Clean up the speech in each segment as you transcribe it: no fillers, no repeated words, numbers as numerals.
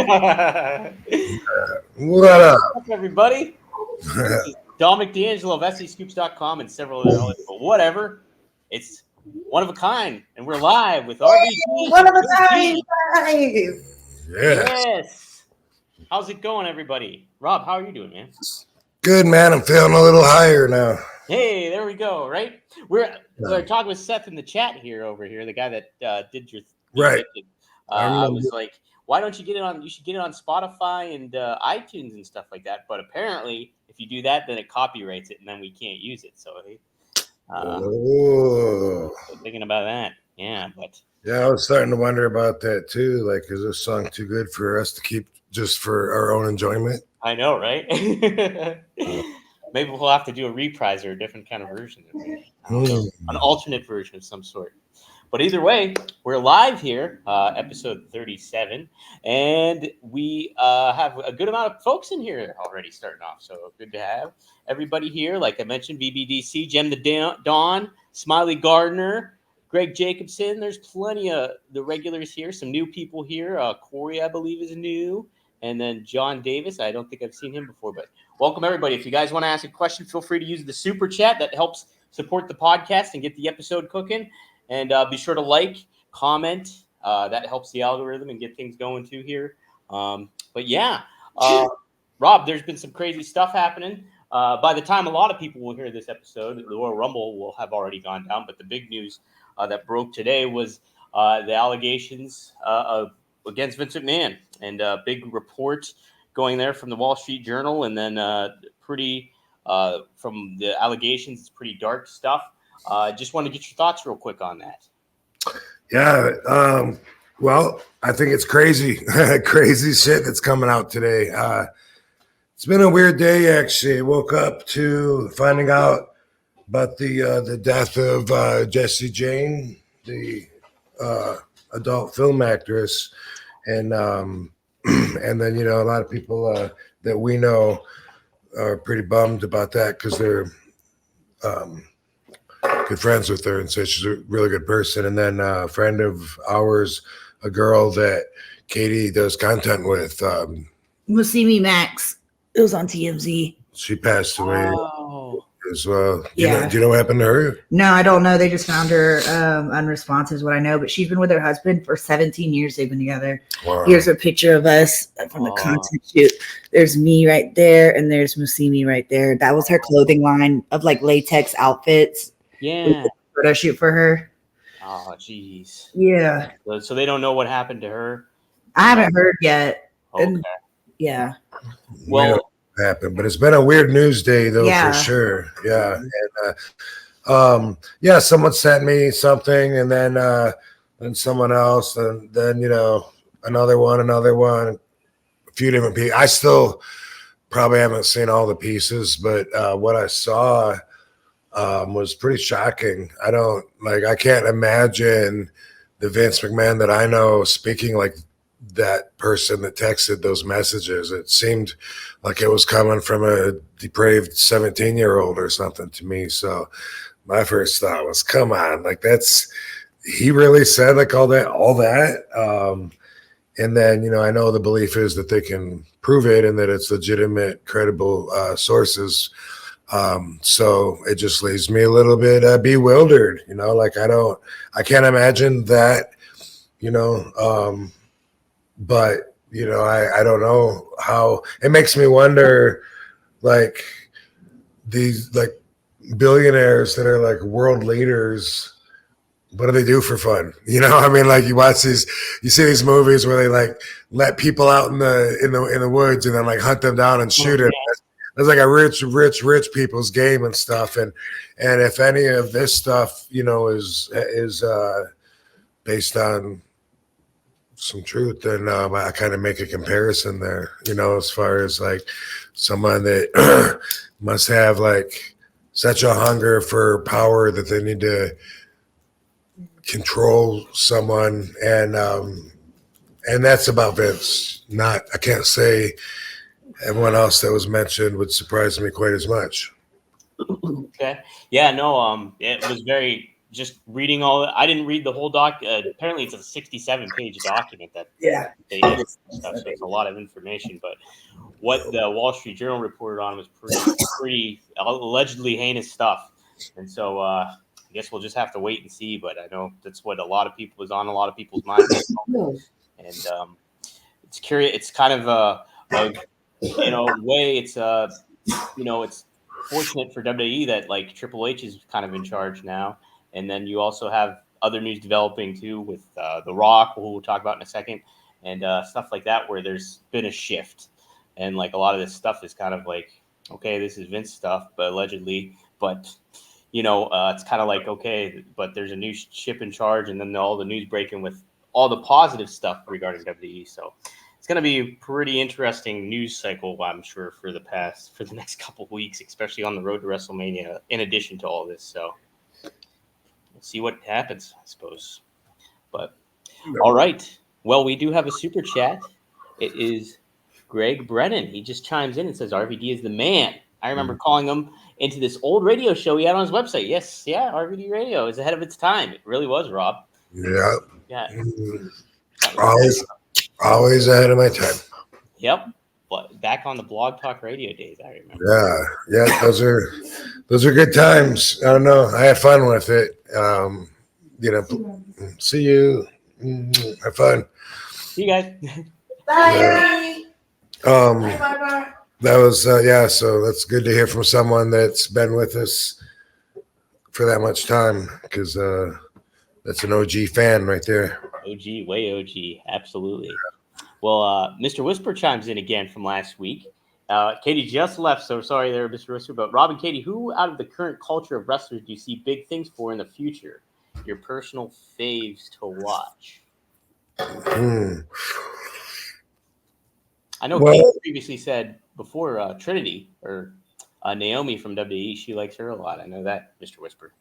What up? What's up, everybody? This is Dominic D'Angelo of SCScoops.com and several other outlets, but whatever. It's one of a kind, and we're live with RVD. One of a kind, guys. Yes. How's it going, everybody? Rob, how are you doing, man? Good, man. I'm feeling a little higher now. Hey, there we go. Right? We're talking with Seth in the chat here over here, the guy that did your Right. I was like, why don't you get it on? You should get it on Spotify and iTunes and stuff like that. But apparently, if you do that, then it copyrights it, and then we can't use it. So, thinking about that, yeah. But yeah, I was starting to wonder about that too. Like, is this song too good for us to keep just for our own enjoyment? I know, right? Maybe we'll have to do a reprise or a different kind of version, an alternate version of some sort. But either way, we're live here, episode 37, and we have a good amount of folks in here already starting off. So good to have everybody here. Like I mentioned, BBDC, Jem the Dawn, Smiley Gardner, Greg Jacobson. There's plenty of the regulars here. Some new people here. Corey, I believe, is new. And then John Davis. I don't think I've seen him before, but welcome, everybody. If you guys want to ask a question, feel free to use the super chat. That helps support the podcast and get the episode cooking. And be sure to like, comment. That helps the algorithm and get things going too here. But yeah, Rob, there's been some crazy stuff happening. By the time a lot of people will hear this episode, the Royal Rumble will have already gone down. But the big news that broke today was the allegations against Vince McMahon, and a big report going there from the Wall Street Journal, and then from the allegations, it's pretty dark stuff. Just want to get your thoughts real quick on that. Yeah. Well, I think it's crazy, crazy shit that's coming out today. It's been a weird day, actually. I woke up to finding out about the death of Jessie Jane, the adult film actress, and then a lot of people that we know are pretty bummed about that because they're good friends with her and said she's a really good person. And then a friend of ours, a girl that Katie does content with, Musimi Max. It was on TMZ. she passed away as well. Yeah. Do you know what happened to her? No, I don't know. They just found her unresponsive is what I know. But she's been with her husband for 17 years. They've been together. Wow. Here's a picture of us from the content shoot. There's me right there, and there's Musimi right there. That was her clothing line of like latex outfits. Yeah. Photo shoot for her. Oh, jeez. Yeah. So they don't know what happened to her? I haven't heard yet. Okay. And, yeah. Well, happened, but it's been a weird news day though, for sure. Yeah. And someone sent me something, and then someone else, and then another one, a few different people. I still probably haven't seen all the pieces, but what I saw was pretty shocking. I can't imagine the Vince McMahon that I know speaking like that person that texted those messages. It seemed like it was coming from a depraved 17-year-old or something to me. So my first thought was, come on, like he really said like all that. And then, I know the belief is that they can prove it and that it's legitimate, credible sources. So it just leaves me a little bit bewildered, I can't imagine that, but I don't know how. It makes me wonder, like, these like billionaires that are like world leaders, what do they do for fun? Like you see these movies where they like let people out in the woods and then like hunt them down and shoot them. That's like a rich people's game and stuff. And if any of this stuff, is based on some truth, then I kind of make a comparison there, as far as like someone that must have like such a hunger for power that they need to control someone, and that's about Vince. I can't say everyone else that was mentioned would surprise me quite as much. Okay. Yeah, no, it was very, just reading I didn't read the whole doc. Apparently, it's a 67-page document that they did stuff, so it's a lot of information. But what the Wall Street Journal reported on was pretty allegedly heinous stuff, and so I guess we'll just have to wait and see. But I know that's what a lot of people is on a lot of people's minds, and it's curious. It's kind of a way. It's it's fortunate for WWE that like Triple H is kind of in charge now, and then you also have other news developing too with The Rock, who we'll talk about in a second, and stuff like that, where there's been a shift, and like a lot of this stuff is kind of like, okay, this is Vince stuff, but allegedly, but it's kind of like, okay, but there's a new ship in charge, and then all the news breaking with all the positive stuff regarding WWE. So it's going to be a pretty interesting news cycle, I'm sure, for the next couple of weeks, especially on the road to WrestleMania, in addition to all this. So we'll see what happens, I suppose. But all right. Well, we do have a super chat. It is Greg Brennan. He just chimes in and says, RVD is the man. I remember calling him into this old radio show he had on his website. Yes, yeah, RVD Radio is ahead of its time. It really was, Rob. Yeah. Yeah. Always ahead of my time. Yep. But back on the Blog Talk Radio days, I remember. Yeah. Those are good times. I don't know. I had fun with it. See you. Have fun. See you guys. Bye. Bye. That was so that's good to hear from someone that's been with us for that much time, because that's an OG fan right there. OG, way OG, absolutely. Well, Mr. Whisper chimes in again from last week. Katie just left, so sorry there, Mr. Whisper. But Rob and Katie, who out of the current culture of wrestlers do you see big things for in the future? Your personal faves to watch? I know Katie previously said before Trinity or Naomi from WWE, she likes her a lot. I know that, Mr. Whisper.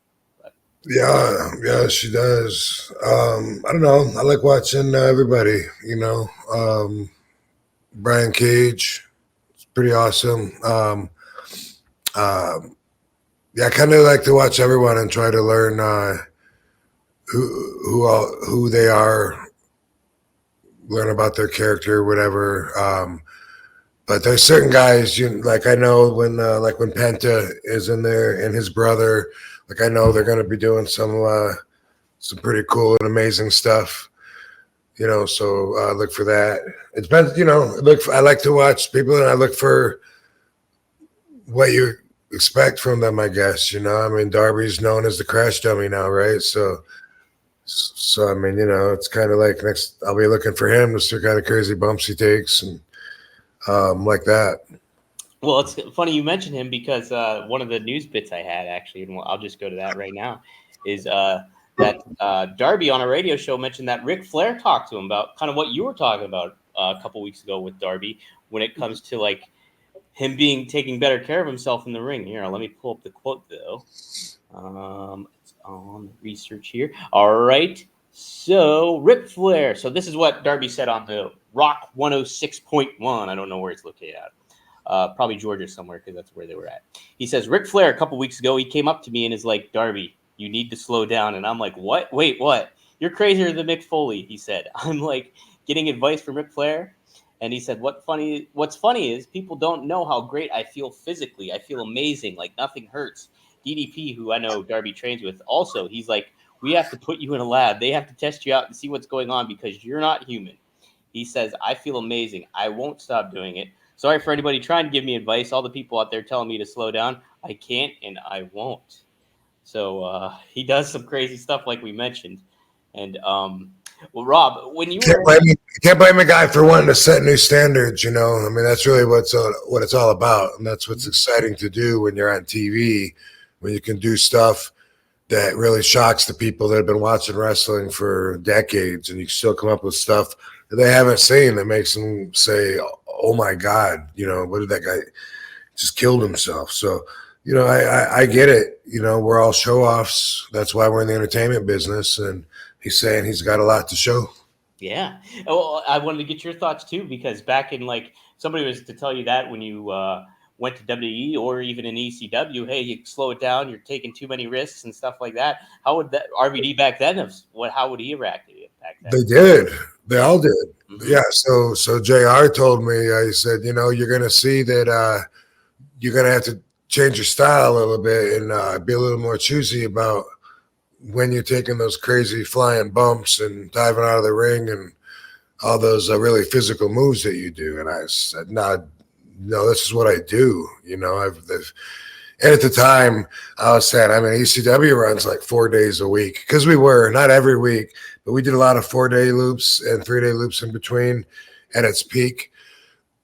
But. Yeah, she does. I don't know. I like watching everybody, Brian Cage. It's pretty awesome. I kind of like to watch everyone and try to learn who they are, learn about their character, whatever. But there's certain guys, I know when Penta is in there and his brother, I know they're going to be doing some pretty cool and amazing stuff, so look for that. It depends, I like to watch people, and I look for what you expect from them, I guess, Darby's known as the crash dummy now, right? So it's kind of like next, I'll be looking for him to see what kind of crazy bumps he takes and like that. Well, it's funny you mentioned him, because one of the news bits I had, actually, and I'll just go to that right now, is that Darby on a radio show mentioned that Ric Flair talked to him about kind of what you were talking about a couple weeks ago with Darby, when it comes to like him taking better care of himself in the ring. Here, let me pull up the quote though. It's on research here. All right. So Ric Flair. So this is what Darby said on the Rock 106.1. I don't know where it's located at. Probably Georgia somewhere, because that's where they were at. He says, Ric Flair, a couple weeks ago, he came up to me and is like, Darby, you need to slow down. And I'm like, what? Wait, what? You're crazier than Mick Foley, he said. I'm like getting advice from Ric Flair. And he said, what's funny is people don't know how great I feel physically. I feel amazing. Like nothing hurts. DDP, who I know Darby trains with, also, he's like, we have to put you in a lab. They have to test you out and see what's going on, because you're not human. He says, I feel amazing. I won't stop doing it. Sorry for anybody trying to give me advice. All the people out there telling me to slow down. I can't and I won't. So he does some crazy stuff like we mentioned. And well, Rob, when you can't blame a guy for wanting to set new standards, that's really what it's all about. And that's what's exciting to do when you're on TV, when you can do stuff that really shocks the people that have been watching wrestling for decades, and you still come up with stuff that they haven't seen that makes them say, oh my God, what did that guy just killed himself? So, I get it. We're all show offs. That's why we're in the entertainment business. And he's saying he's got a lot to show. Yeah. Well, I wanted to get your thoughts too, because back in somebody was to tell you that when went to WWE or even in ECW, hey, you slow it down, you're taking too many risks and stuff like that. How would that RVD back then how would he react to it back then? They did. They all did. Mm-hmm. Yeah. So JR told me, he said, you're going to see that you're going to have to change your style a little bit and be a little more choosy about when you're taking those crazy flying bumps and diving out of the ring and all those really physical moves that you do. And I said, no, this is what I do. And at the time I was saying, ECW runs like 4 days a week because we were not every week, but we did a lot of 4-day loops and 3-day loops in between at its peak.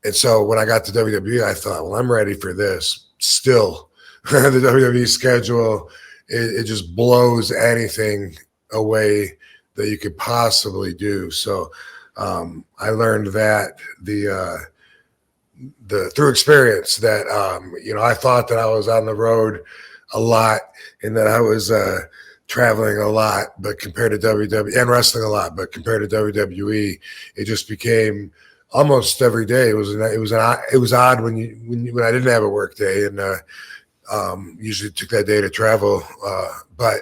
And so when I got to WWE, I thought, well, I'm ready for this. Still, the WWE schedule, it just blows anything away that you could possibly do. So I learned that the through experience that I thought that I was on the road a lot and that I was traveling a lot, but compared to WWE and wrestling a lot, but compared to WWE, it just became almost every day. It was odd when I didn't have a work day and usually took that day to travel, but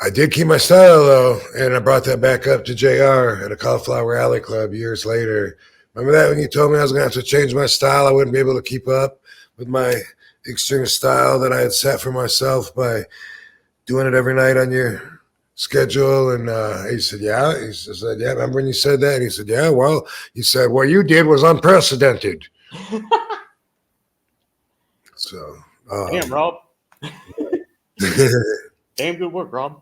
I did keep my style though, and I brought that back up to JR at a Cauliflower Alley Club years later. Remember that when you told me I was going to have to change my style? I wouldn't be able to keep up with my extreme style that I had set for myself by doing it every night on your schedule. And he said, yeah. He said, yeah, remember when you said that? And he said, yeah, well, he said, what you did was unprecedented. So. Damn, Rob. Damn good work, Rob.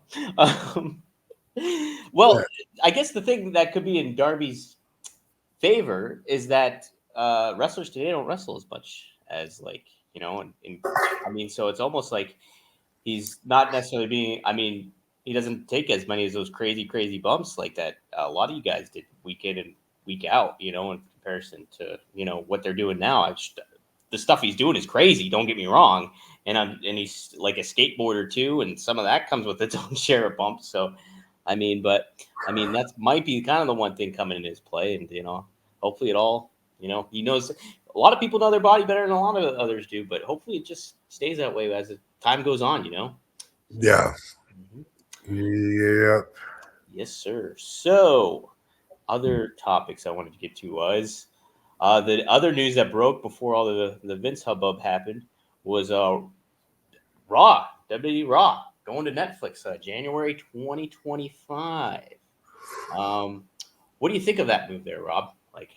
Well, I guess the thing that could be in Darby's favor is that wrestlers today don't wrestle as much as so it's almost like he's not necessarily being, he doesn't take as many of those crazy bumps like that a lot of you guys did week in and week out, in comparison to, what they're doing now. The stuff he's doing is crazy, don't get me wrong. And he's like a skateboarder too, and some of that comes with its own share of bumps. So, that might be kind of the one thing coming in his play, and hopefully it all, he knows a lot of people know their body better than a lot of others do, but hopefully it just stays that way as time goes on, Yeah. Mm-hmm. Yeah. Yes, sir. So, other topics I wanted to get to was the other news that broke before all the Vince hubbub happened was Raw, WWE Raw, going to Netflix, January 2025. What do you think of that move there, Rob? Like,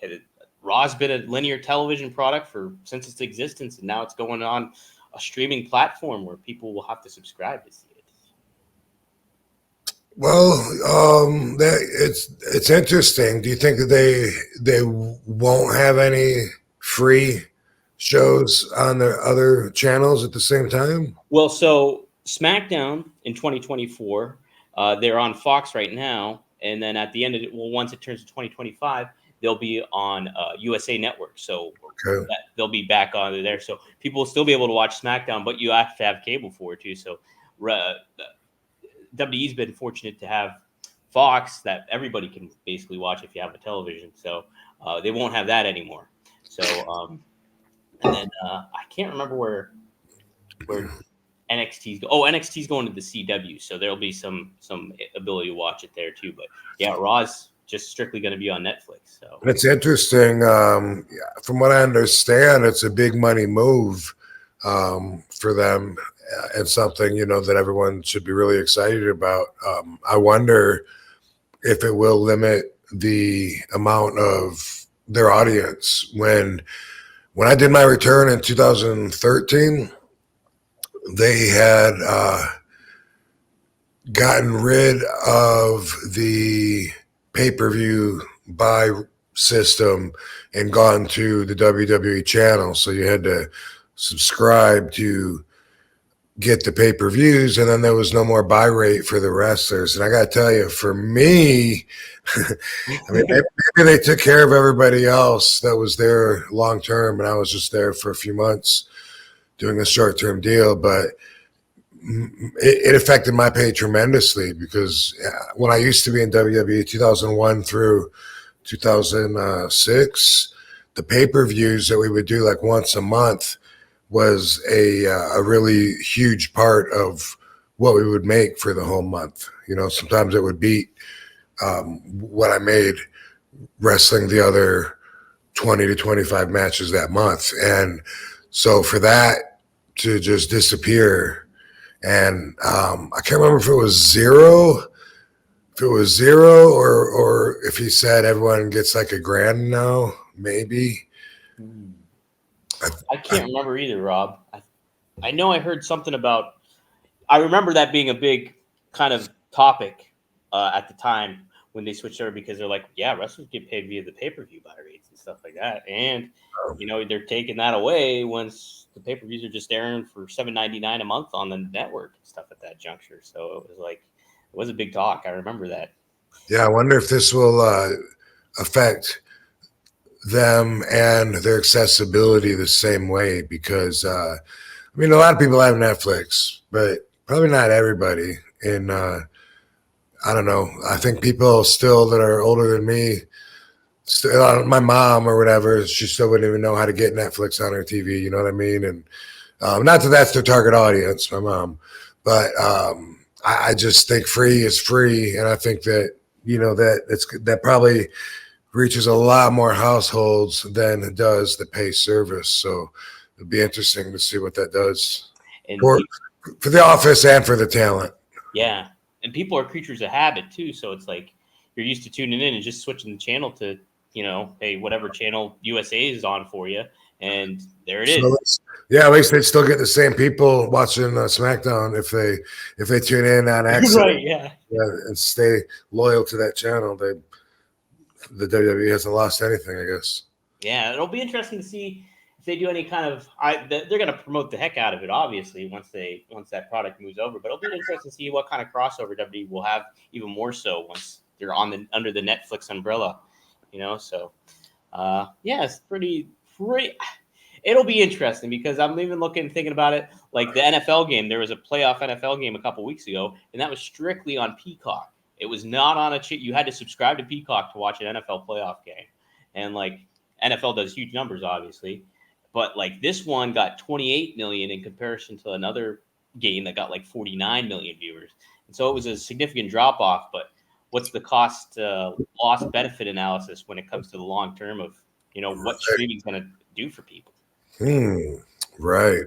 Raw's been a linear television product since its existence, and now it's going on a streaming platform where people will have to subscribe to see it. Well, it's interesting. Do you think that they won't have any free shows on their other channels at the same time? Well, so SmackDown in 2024, they're on Fox right now, and then at the end of it, once it turns to 2025, they'll be on USA Network. So they'll be back on there. So people will still be able to watch SmackDown, but you have to have cable for it too. So WWE's been fortunate to have Fox that everybody can basically watch if you have a television. So they won't have that anymore. So and then I can't remember where NXT's NXT's going to the CW, so there'll be some ability to watch it there too. But yeah, Raw's just strictly going to be on Netflix. So it's interesting. From what I understand, it's a big money move for them, and something that everyone should be really excited about. I wonder if it will limit the amount of their audience. When I did my return in 2013, they had gotten rid of the pay-per-view buy system and gone to the WWE channel. So you had to subscribe to get the pay-per-views, and then there was no more buy rate for the wrestlers. And I got to tell you, for me, maybe they took care of everybody else that was there long-term, and I was just there for a few months doing a short-term deal. But it affected my pay tremendously, because when I used to be in WWE 2001 through 2006, the pay-per-views that we would do like once a month was a really huge part of what we would make for the whole month. You know, sometimes it would beat what I made wrestling the other 20 to 25 matches that month. And so for that to just disappear, and I can't remember if it was zero, or if he said everyone gets like $1,000 now, maybe. I can't remember either, Rob. I know I heard something about. I remember that being a big kind of topic at the time when they switched over, because they're like, yeah, wrestlers get paid via the pay-per-view buy rates and stuff like that, and you know they're taking that away once the pay-per-views are just airing for $7.99 a month on the network and stuff at that juncture. So it was a big talk. I remember that. Yeah, I wonder if this will affect them and their accessibility the same way, because I mean, a lot of people have Netflix, but probably not everybody. And I don't know. I think people still that are older than me, my mom or whatever, she still wouldn't even know how to get Netflix on her TV. You know what I mean? And not that that's their target audience, my mom, but I just think free is free, and I think that that probably reaches a lot more households than it does the pay service. So it'd be interesting to see what that does And for the office and for the talent. yeah, and people are creatures of habit too. So it's like you're used to tuning in and just switching the channel to, hey, whatever channel USA is on for you, and there it is. Yeah, at least they'd still get the same people watching SmackDown if they tune in on accident, Right? Yeah, and stay loyal to that channel. The WWE hasn't lost anything, I guess. Yeah, it'll be interesting to see if they do any kind of. They're going to promote the heck out of it, obviously, once that product moves over. But it'll be interesting to see what kind of crossover WWE will have, even more so once they're under the Netflix umbrella. So yeah, it's pretty. It'll be interesting because I'm even thinking about it. Like the NFL game, there was a playoff NFL game a couple weeks ago, and that was strictly on Peacock. It was not on you had to subscribe to Peacock to watch an NFL playoff game. And like NFL does huge numbers, obviously, but like this one got 28 million in comparison to another game that got like 49 million viewers. And so it was a significant drop off. But what's the cost loss benefit analysis when it comes to the long term of, what streaming is going to do for people? Right.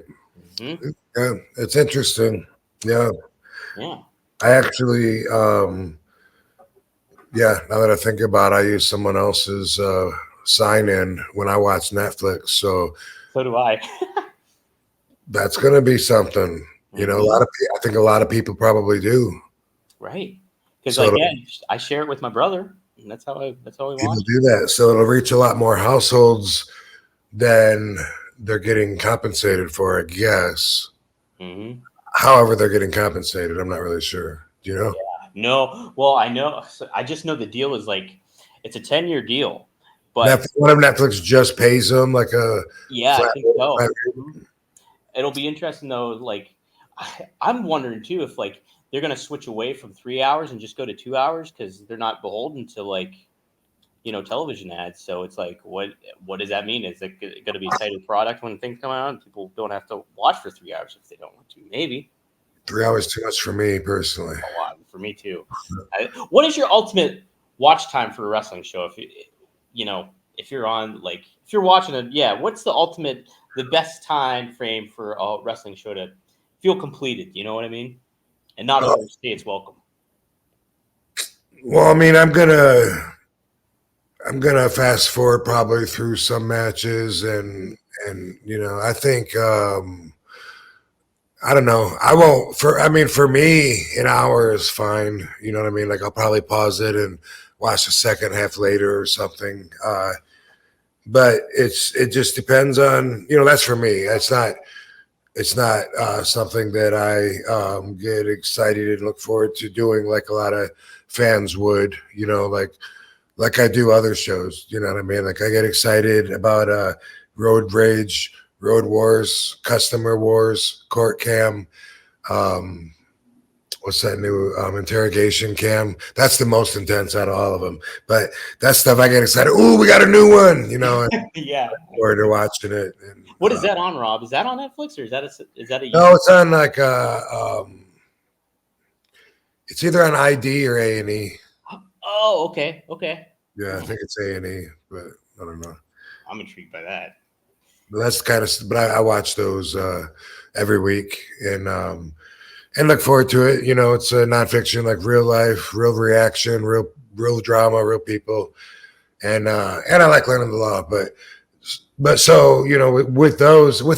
Mm-hmm. Yeah, it's interesting. Yeah. Yeah. I actually, now that I think about it, I use someone else's sign in when I watch Netflix. So do I. That's going to be something. Mm-hmm. I think a lot of people probably do. Right. Because again, I share it with my brother, and that's how we people watch. Do that. So it'll reach a lot more households than they're getting compensated for, I guess. Mm-hmm. However, they're getting compensated, I'm not really sure. Do you know? Yeah. No. Well, I know. I just know the deal is like it's a 10-year deal. But One of Netflix just pays them like a I think so. Mm-hmm. It'll be interesting though. Like, I'm wondering too if like they're gonna switch away from 3 hours and just go to 2 hours because they're not beholden to like television ads. So it's like, what does that mean? Is it going to be a tighter product when things come out? People don't have to watch for 3 hours if they don't want to. Maybe 3 hours too much for me personally. A lot for me too. What is your ultimate watch time for a wrestling show? If you're on if you're watching it, what's the best time frame for a wrestling show to feel completed? You know what I mean? And not overstay its welcome. Well, I mean, I'm gonna fast forward probably through some matches, and I think I don't know. I won't. For me, an hour is fine. You know what I mean? Like I'll probably pause it and watch the second half later or something. But it just depends on that's for me. It's not something that I get excited and look forward to doing like a lot of fans would. Like I do other shows. You know what I mean? Like I get excited about Road Rage, Road Wars, Customer Wars, Court Cam, what's that new interrogation cam? That's the most intense out of all of them. But that stuff I get excited. Ooh, we got a new one, you know. Yeah. Or they're watching it. And, What is that on, Rob? Is that on Netflix or is that a no, it's on like it's either on ID or A&E. Oh, okay. Yeah, I think it's A&E, but I don't know. I'm intrigued by that. But that's kind of, but I watch those every week and look forward to it. You know, it's a nonfiction, like real life, real reaction, real drama, real people, and I like learning the law. But so, you know, with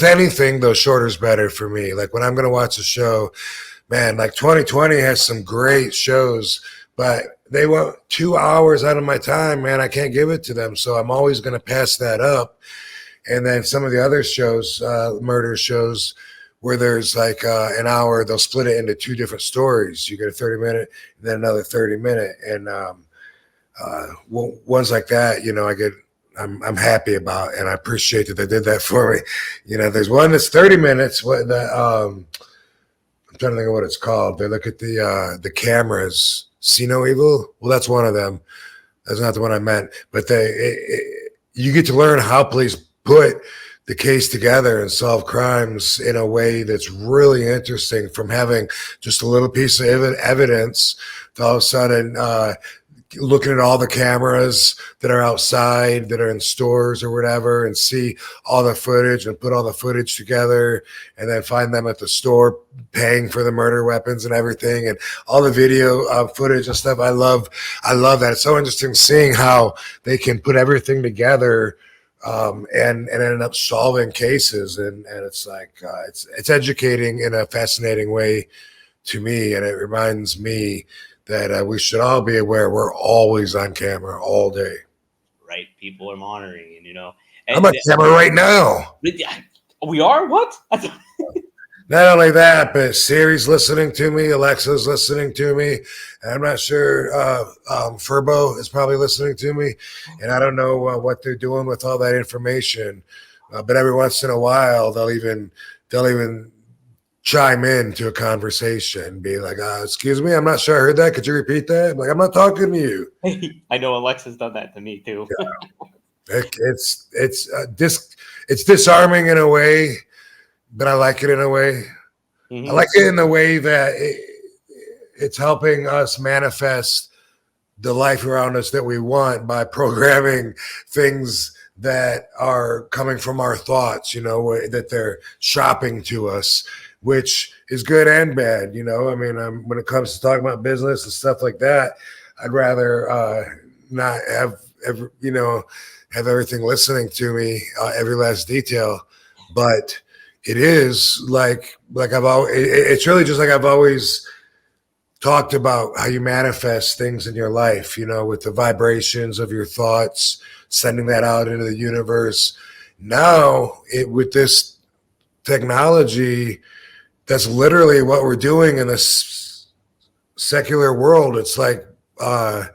anything, though, shorter's better for me. Like when I'm gonna watch a show, man, like 2020 has some great shows, but they want 2 hours out of my time, man. I can't give it to them, so I'm always gonna pass that up. And then some of the other shows, murder shows, where there's like an hour, they'll split it into 2 different stories. You get a 30-minute, and then another 30-minute, and ones like that, you know, I'm happy about, and I appreciate that they did that for me. You know, there's one that's 30 minutes. What the I'm trying to think of what it's called. They look at the cameras. See no evil. Well, that's one of them. That's not the one I meant. But you get to learn how police put the case together and solve crimes in a way that's really interesting, from having just a little piece of evidence to all of a sudden looking at all the cameras that are outside, that are in stores or whatever, and see all the footage and put all the footage together, and then find them at the store paying for the murder weapons and everything, and all the video footage and stuff. I love that. It's so interesting seeing how they can put everything together and end up solving cases, and it's like it's educating in a fascinating way to me, and it reminds me that we should all be aware we're always on camera all day. Right, people are monitoring, and you know. I'm on camera right now. We are what? Not only that, but Siri's listening to me, Alexa's listening to me, and I'm not sure Furbo is probably listening to me, and I don't know what they're doing with all that information. But every once in a while, they'll even chime in to a conversation and be like, excuse me, I'm not sure I heard that. Could you repeat that? I'm like, I'm not talking to you. I know Alexa's done that to me too. Yeah. It's disarming in a way, but I like it in a way. Mm-hmm. I like it in the way that it's helping us manifest the life around us that we want by programming things that are coming from our thoughts, you know, that they're shopping to us, which is good and bad. You know, I mean, when it comes to talking about business and stuff like that, I'd rather not have everything listening to me, every last detail. But it is like I've always, it's really just like I've always talked about how you manifest things in your life, you know, with the vibrations of your thoughts, sending that out into the universe. Now, with this technology, that's literally what we're doing in this secular world. It's like the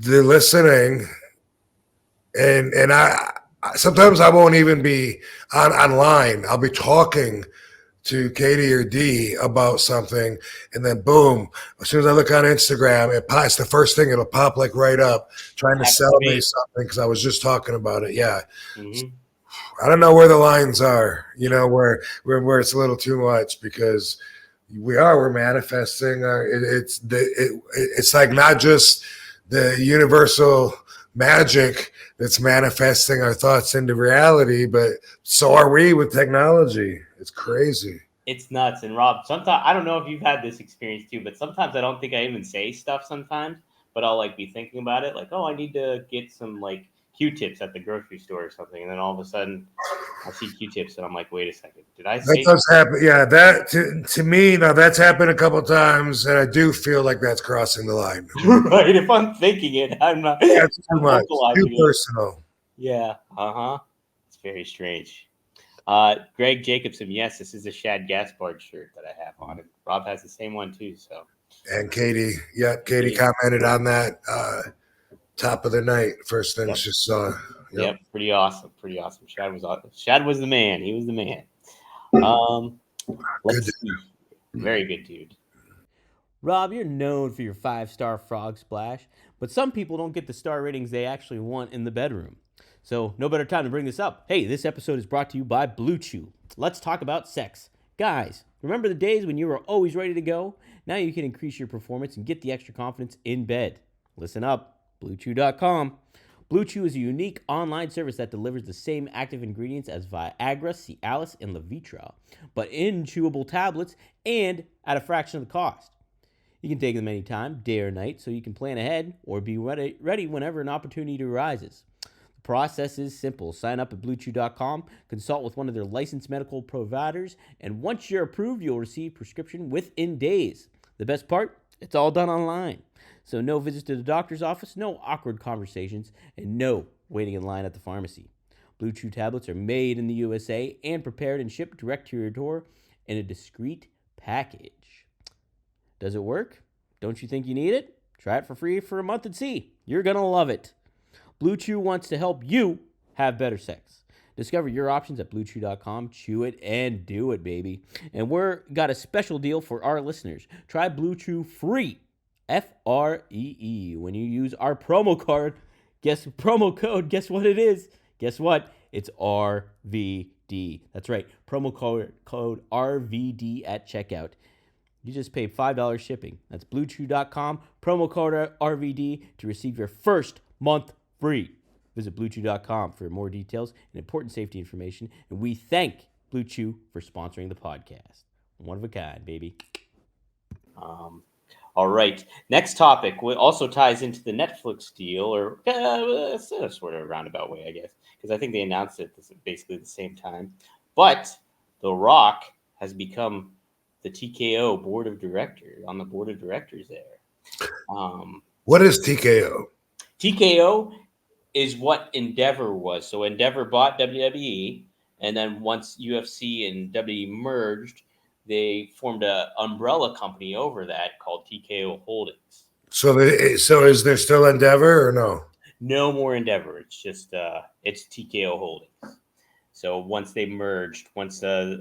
listening, and I sometimes I won't even be online. I'll be talking to Katie or D about something, and then boom, as soon as I look on Instagram, it's the first thing, it'll pop like right up, trying to sell me something because I was just talking about it. Yeah. Mm-hmm. I don't know where the lines are, you know, where it's a little too much, because we're manifesting. It's like not just the universal magic that's manifesting our thoughts into reality, but so are we with technology. It's crazy. It's nuts. And Rob, sometimes, I don't know if you've had this experience too, but sometimes I don't think I even say stuff sometimes, but I'll like be thinking about it. Like, oh, I need to get some like Q-tips at the grocery store or something. And then all of a sudden I see Q-tips and I'm like, wait a second, did I say that does happen? Yeah, that to me, now that's happened a couple of times, and I do feel like that's crossing the line. Right. If I'm thinking it, I'm not. That's too much. Too personal. Yeah. It's very strange. Greg Jacobson, yes, this is a Shad Gaspard shirt that I have on it. Rob has the same one too. So. And Katie, Katie commented on that top of the night. First thing she saw. Yep, pretty awesome. Shad was awesome. Shad was the man. He was the man. Let's see. Very good dude. Rob, you're known for your 5-star frog splash, but some people don't get the star ratings they actually want in the bedroom. So, no better time to bring this up. Hey, this episode is brought to you by Blue Chew. Let's talk about sex. Guys, remember the days when you were always ready to go? Now you can increase your performance and get the extra confidence in bed. Listen up, BlueChew.com. Blue Chew is a unique online service that delivers the same active ingredients as Viagra, Cialis, and Levitra, but in chewable tablets and at a fraction of the cost. You can take them anytime, day or night, so you can plan ahead or be ready whenever an opportunity arises. The process is simple. Sign up at BlueChew.com, consult with one of their licensed medical providers, and once you're approved, you'll receive prescription within days. The best part? It's all done online. So no visits to the doctor's office, no awkward conversations, and no waiting in line at the pharmacy. Blue Chew tablets are made in the USA and prepared and shipped direct to your door in a discreet package. Does it work? Don't you think you need it? Try it for free for a month and see. You're going to love it. Blue Chew wants to help you have better sex. Discover your options at BlueChew.com. Chew it and do it, baby. And we're got a special deal for our listeners. Try Blue Chew free, Free, when you use our promo code. Guess what it is? Guess what? It's RVD. That's right. Promo code RVD at checkout. You just pay $5 shipping. That's BlueChew.com. Promo code RVD to receive your first month free. Visit BlueChew.com for more details and important safety information. And we thank Blue Chew for sponsoring the podcast. One of a kind, baby. All right. Next topic also ties into the Netflix deal, or sort of a roundabout way, I guess, because I think they announced it basically at the same time. But The Rock has become the TKO board of directors, on the board of directors there. What is TKO? TKO is what Endeavor was. So Endeavor bought WWE, and then once UFC and WWE merged, they formed an umbrella company over that called TKO Holdings. So is there still Endeavor or no? No more Endeavor. It's just it's TKO Holdings. So once they merged,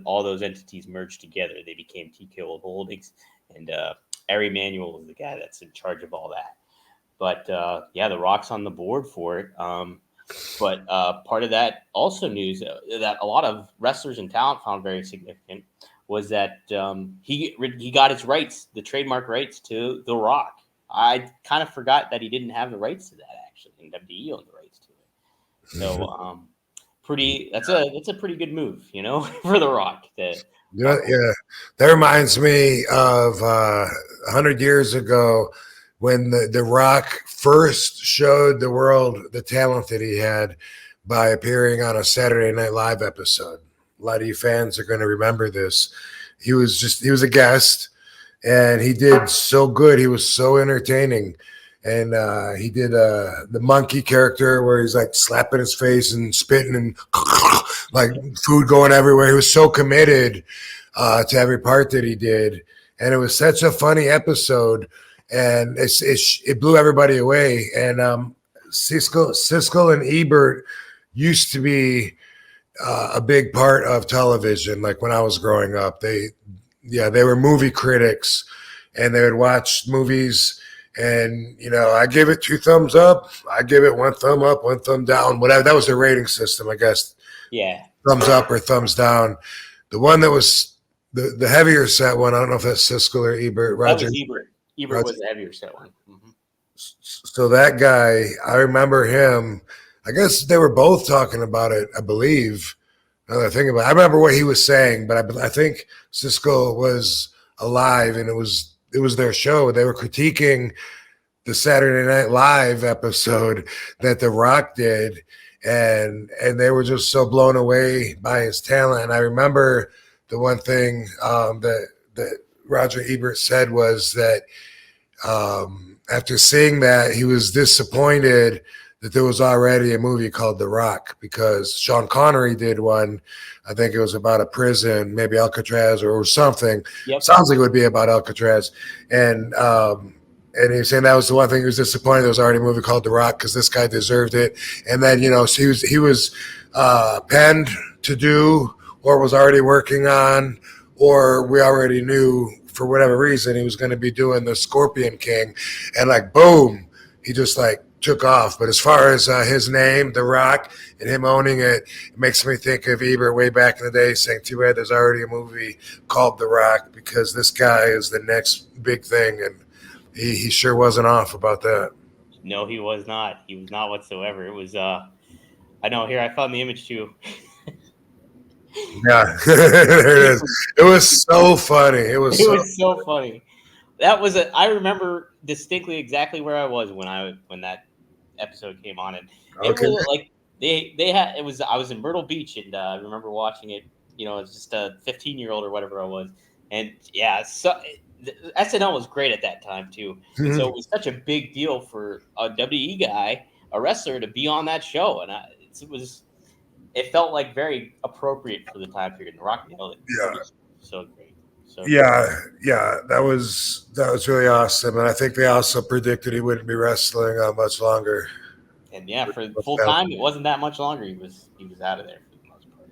all those entities merged together, they became TKO Holdings, and Ari Emanuel is the guy that's in charge of all that. But The Rock's on the board for it. But part of that also news that a lot of wrestlers and talent found very significant was that he got his rights, the trademark rights to The Rock. I kind of forgot that he didn't have the rights to that, actually, and WWE owned the rights to it. So that's a pretty good move, for The Rock. Yeah, that reminds me of 100 years ago when the Rock first showed the world the talent that he had by appearing on a Saturday Night Live episode. A lot of you fans are going to remember this. He was a guest, and he did so good. He was so entertaining. And he did the monkey character where he's like slapping his face and spitting and like food going everywhere. He was so committed to every part that he did. And it was such a funny episode. And it blew everybody away. And Siskel and Ebert used to be a big part of television. Like when I was growing up, they were movie critics, and they would watch movies. And, I give it 2 thumbs up. I give it 1 thumb up, 1 thumb down, whatever. That was the rating system, I guess. Yeah. Thumbs up or thumbs down. The one that was the heavier set one, I don't know if that's Siskel or Ebert. Roger. That was Ebert. Ebert was the heavier set one. Mm-hmm. So that guy, I remember him. I guess they were both talking about it, I believe. Now that I think about it, I remember what he was saying, but I think Siskel was alive, and it was their show. They were critiquing the Saturday Night Live episode that The Rock did, and they were just so blown away by his talent. And I remember the one thing that Roger Ebert said was that after seeing that, he was disappointed that there was already a movie called The Rock, because Sean Connery did one. I think it was about a prison, maybe Alcatraz or something. Yep. Sounds like it would be about Alcatraz. And he was saying that was the one thing he was disappointed there was already a movie called The Rock, because this guy deserved it. And then, so he was penned to do, or was already working on, or we already knew for whatever reason, he was going to be doing the Scorpion King, and like boom, he just like took off. But as far as his name, The Rock, and him owning it, it makes me think of Ebert way back in the day saying, too bad there's already a movie called The Rock, because this guy is the next big thing, and he sure wasn't off about that. No, he was not. He was not whatsoever. It was I know, here I found the image too. Yeah, there it is. It was so funny. It was so funny. That was I remember distinctly exactly where I was when that episode came on, and it Okay. was like they had it was I was in Myrtle Beach, and I remember watching it. You know, as just a 15-year-old or whatever I was, and yeah, so SNL was great at that time too. And so it was such a big deal for a WWE guy, a wrestler, to be on that show, and it felt like very appropriate for the time period. The Rock nailed it. Yeah. So great. So Yeah, that was really awesome, and I think they also predicted he wouldn't be wrestling much longer. And yeah, for the full time, it wasn't that much longer. He was out of there for the most part.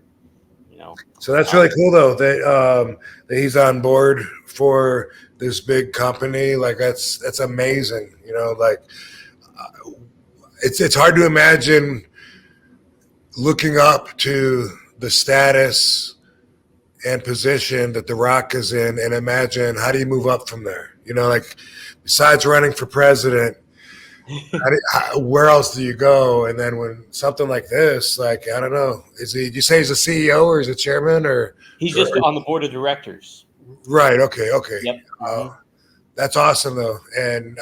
You know. So that's really cool, though, that he's on board for this big company. Like that's amazing. You know, like it's hard to imagine looking up to the status and position that The Rock is in, and imagine how do you move up from there? You know, like besides running for president, where else do you go? And then when something like this, like I don't know, do you say he's a CEO or is a chairman or? He's just on the board of directors. Right. Okay. Yep. That's awesome though. And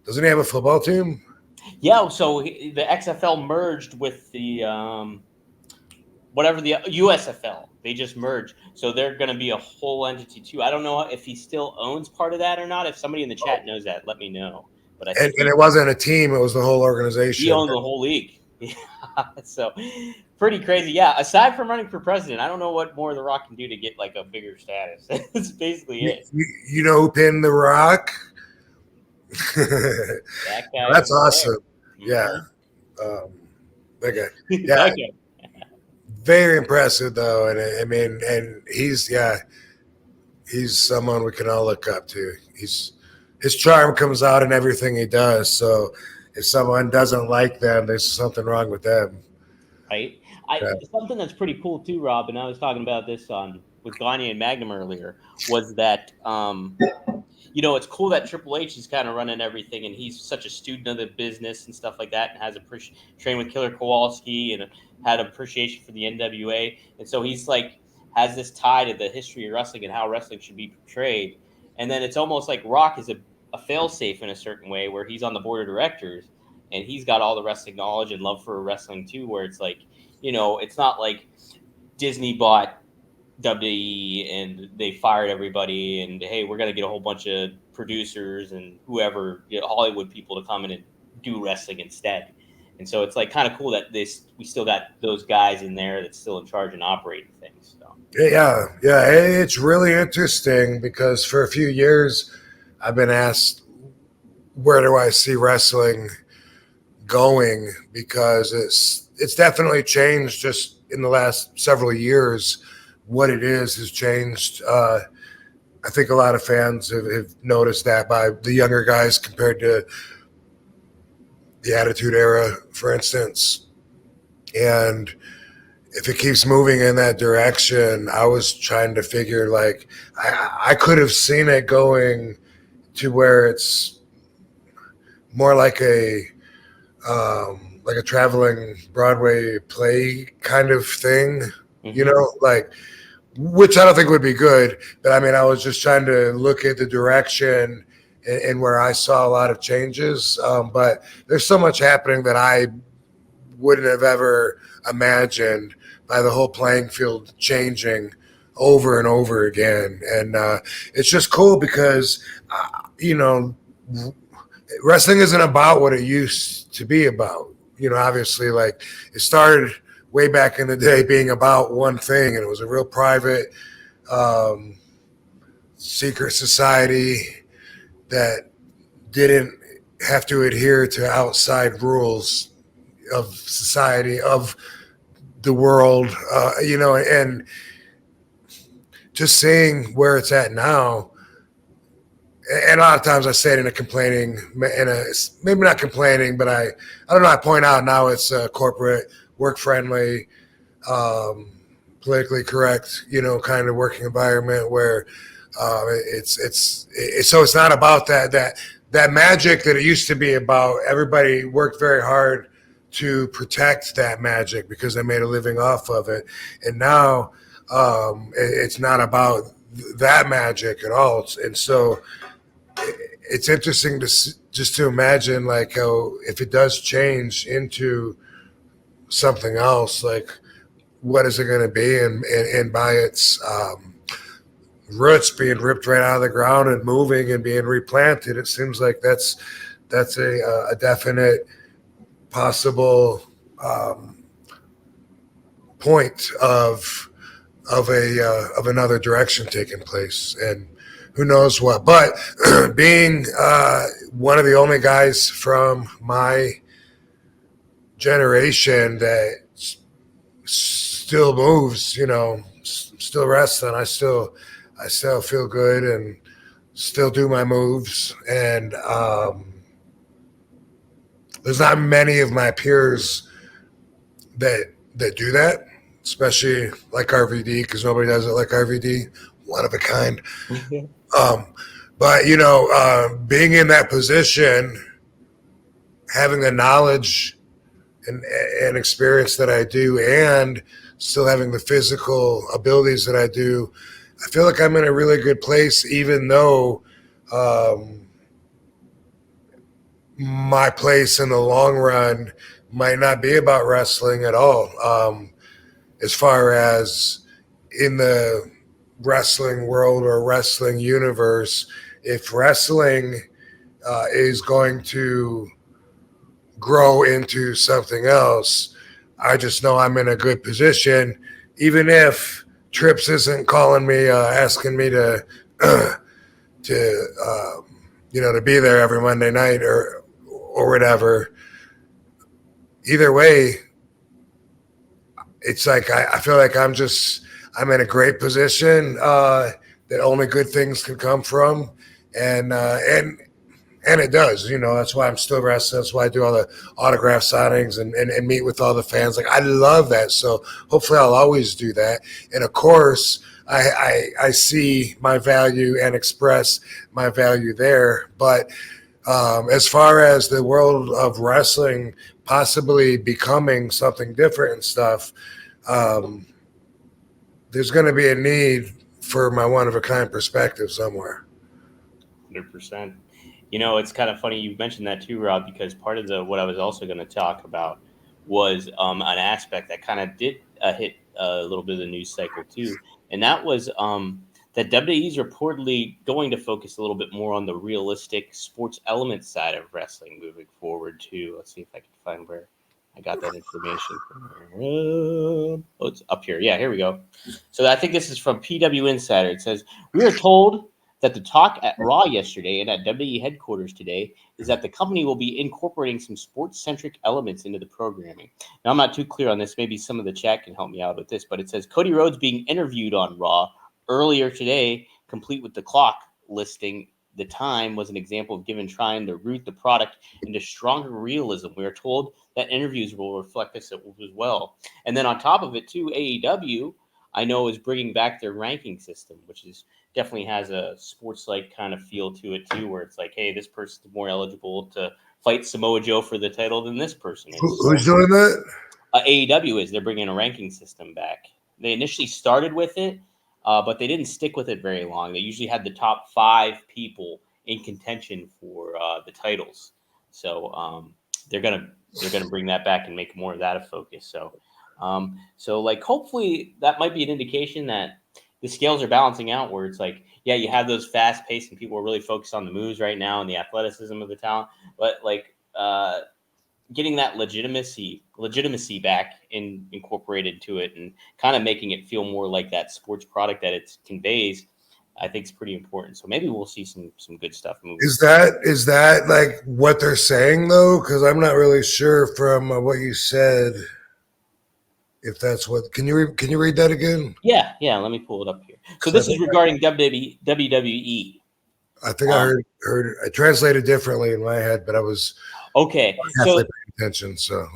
doesn't he have a football team? Yeah. So the XFL merged with the whatever the USFL. They just merged, so they're going to be a whole entity too. I don't know if he still owns part of that or not. If somebody in the chat knows that, let me know. But and it wasn't a team; it was the whole organization. He owned the whole league. Yeah. So pretty crazy. Yeah. Aside from running for president, I don't know what more The Rock can do to get like a bigger status. That's basically it. You know who pinned The Rock? That guy. That's awesome. Yeah. That guy. Yeah. That guy. Very impressive though, and I mean, and he's someone we can all look up to. His charm comes out in everything he does. So if someone doesn't like them, there's something wrong with them. Right. Something that's pretty cool too, Rob, and I was talking about this with Gagne and Magnum earlier, was that you know, it's cool that Triple H is kind of running everything, and he's such a student of the business and stuff like that, and has trained with Killer Kowalski and had appreciation for the NWA, and so he's like has this tie to the history of wrestling and how wrestling should be portrayed. And then it's almost like Rock is a failsafe in a certain way, where he's on the board of directors and he's got all the wrestling knowledge and love for wrestling too, where it's like, you know, it's not like Disney bought WWE and they fired everybody and hey, we're going to get a whole bunch of producers and whoever, you know, Hollywood people to come in and do wrestling instead. And so it's like kind of cool that we still got those guys in there that's still in charge and operating things. So. Yeah. It's really interesting because for a few years I've been asked, where do I see wrestling going? Because it's definitely changed just in the last several years. What it is has changed. I think a lot of fans have noticed that by the younger guys compared to the Attitude Era, for instance. And if it keeps moving in that direction, I was trying to figure, like, I could have seen it going to where it's more like a traveling Broadway play kind of thing, you know, like, which I don't think would be good. But I mean, I was just trying to look at the direction and where I saw a lot of changes. But there's so much happening that I wouldn't have ever imagined by the whole playing field changing over and over again. And it's just cool because, you know, wrestling isn't about what it used to be about. You know, obviously, like, it started way back in the day being about one thing, and it was a real private secret society that didn't have to adhere to outside rules of society, of the world, you know, and just seeing where it's at now, and a lot of times I say it in maybe not complaining, but I don't know. I point out now it's corporate, work friendly, politically correct, kind of working environment where so it's not about that magic that it used to be about. Everybody worked very hard to protect that magic because they made a living off of it, and now it's not about that magic at all. And so it's interesting to imagine like how if it does change into something else, like what is it going to be, and by its roots being ripped right out of the ground and moving and being replanted, it seems like that's a definite possible point of another direction taking place, and who knows what. But being one of the only guys from my generation that still moves, still wrestling, I still feel good and still do my moves, and there's not many of my peers that do that, especially like RVD, because nobody does it like RVD, one of a kind. But being in that position, having the knowledge and experience that I do, and still having the physical abilities that I do, I feel like I'm in a really good place, even though my place in the long run might not be about wrestling at all. As far as in the wrestling world or wrestling universe, if wrestling is going to grow into something else, I just know I'm in a good position, even if Trips isn't calling me, asking me to be there every Monday night or whatever. Either way, it's like I feel like I'm in a great position that only good things can come from, and it does. That's why I'm still wrestling. That's why I do all the autograph signings and meet with all the fans. Like, I love that. So hopefully I'll always do that. And of course, I see my value and express my value there. But as far as the world of wrestling possibly becoming something different and stuff, there's going to be a need for my one-of-a-kind perspective somewhere. 100%. It's kind of funny you mentioned that too, Rob, because part of what I was also going to talk about was an aspect that kind of did hit a little bit of the news cycle too, and that was that WWE is reportedly going to focus a little bit more on the realistic sports element side of wrestling moving forward too. Let's see if I can find where I got that information. Oh, it's up here. Yeah, here we go. So I think this is from PW Insider. It says, "We are told that the talk at Raw yesterday and at WWE headquarters today is that the company will be incorporating some sports-centric elements into the programming." Now, I'm not too clear on this. Maybe some of the chat can help me out with this, but it says Cody Rhodes being interviewed on Raw earlier today, complete with the clock listing the time, was an example of Given trying to root the product into stronger realism. We are told that interviews will reflect this as well. And then on top of it, too, AEW, I know, is bringing back their ranking system, which is definitely has a sports-like kind of feel to it too, where it's like, hey, this person's more eligible to fight Samoa Joe for the title than this person is. Who's doing that? AEW is. They're bringing a ranking system back. They initially started with it, but they didn't stick with it very long. They usually had the top 5 people in contention for the titles. So they're gonna bring that back and make more of that a focus. So like hopefully that might be an indication that the scales are balancing out, where it's like, yeah, you have those fast paced and people are really focused on the moves right now and the athleticism of the talent, but like getting that legitimacy back incorporated to it and kind of making it feel more like that sports product that it conveys, I think is pretty important. So maybe we'll see some good stuff moving. Is that like what they're saying though? Because I'm not really sure from what you said. If that's what, can you read that again? Yeah. Let me pull it up here. So this is regarding WWE. I think I heard I translated differently in my head, but I was Okay. halfway paying attention. So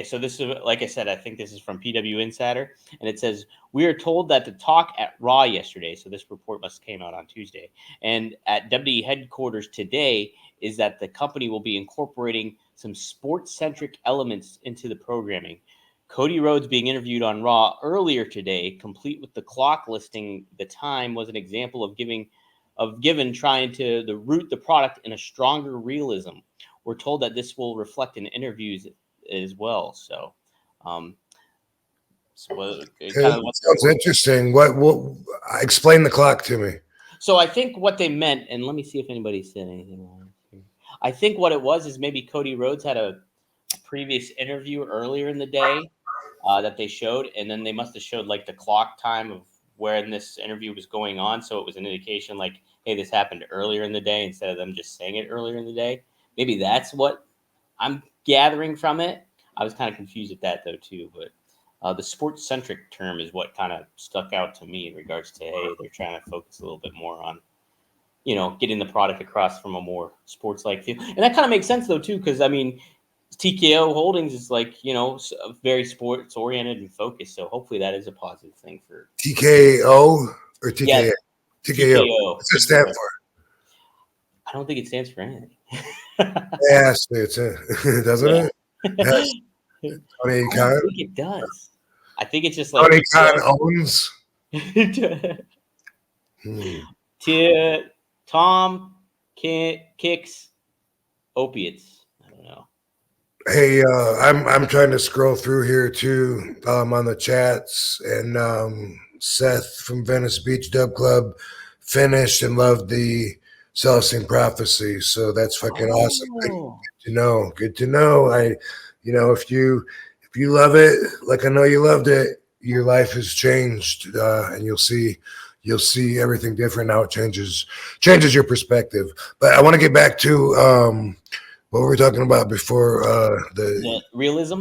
So this is, like I said, I think this is from PW Insider, and it says, we are told that the talk at Raw yesterday, so this report must have came out on Tuesday, and at WWE headquarters today is that the company will be incorporating some sports-centric elements into the programming. Cody Rhodes being interviewed on Raw earlier today, complete with the clock listing the time, was an example of given trying to root the product in a stronger realism. We're told that this will reflect in interviews as well. So, it sounds interesting. What explain the clock to me? So I think what they meant, and let me see if anybody said anything wrong here. I think what it was is maybe Cody Rhodes had a previous interview earlier in the day that they showed, and then they must have showed like the clock time of when this interview was going on. So it was an indication like, hey, this happened earlier in the day instead of them just saying it earlier in the day. Maybe that's what I'm gathering from it. I was kind of confused at that though too, but the sports-centric term is what kind of stuck out to me in regards to, hey, they're trying to focus a little bit more on, getting the product across from a more sports-like feel. And that kind of makes sense though too, because I mean, TKO Holdings is like, very sports-oriented and focused. So hopefully that is a positive thing for TKO or TKO? Yeah, TKO. What's it stand for? I don't think it stands for anything. Yeah, it's doesn't it? Tony Khan? I think it does. I think it's just like Tony Khan owns. Tom kicks opiates. I don't know. Hey, I'm trying to scroll through here too on the chats, and Seth from Venice Beach Dub Club finished and loved the Celestine Prophecy, so that's fucking awesome. Good to know. If you love it, like I know you loved it, your life has changed, and you'll see everything different now. It changes your perspective. But I want to get back to what were we talking about before the realism?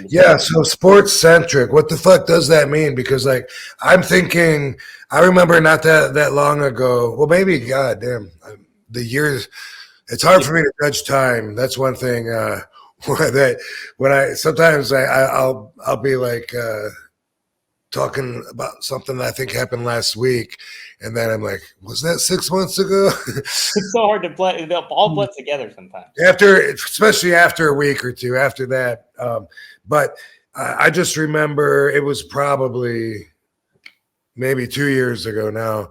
Yeah, so sports centric. What the fuck does that mean? Because like I'm thinking, I remember not that long ago. Well, maybe goddamn the years. It's hard for me to judge time. That's one thing. That when I sometimes I'll be like talking about something that I think happened last week, and then I'm like, was that 6 months ago? It's so hard to blend. They'll all blend together sometimes. Especially after a week or two after that. But I just remember it was probably maybe 2 years ago now.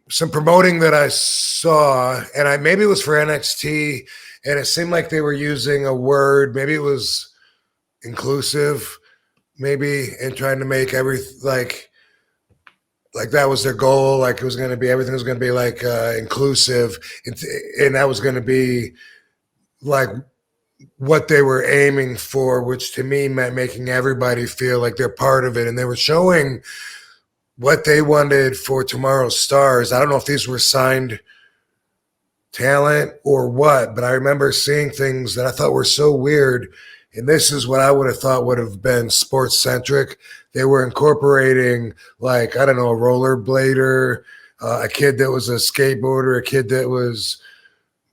Some promoting that I saw, and maybe it was for NXT, and it seemed like they were using a word. Maybe it was inclusive, maybe, and trying to make everything like that was their goal. Like it was going to be, everything was going to be like inclusive, and that was going to be like what they were aiming for, which to me meant making everybody feel like they're part of it. And they were showing what they wanted for Tomorrow's Stars. I don't know if these were signed talent or what, but I remember seeing things that I thought were so weird. And this is what I would have thought would have been sports centric. They were incorporating, like, I don't know, a rollerblader, a kid that was a skateboarder, a kid that was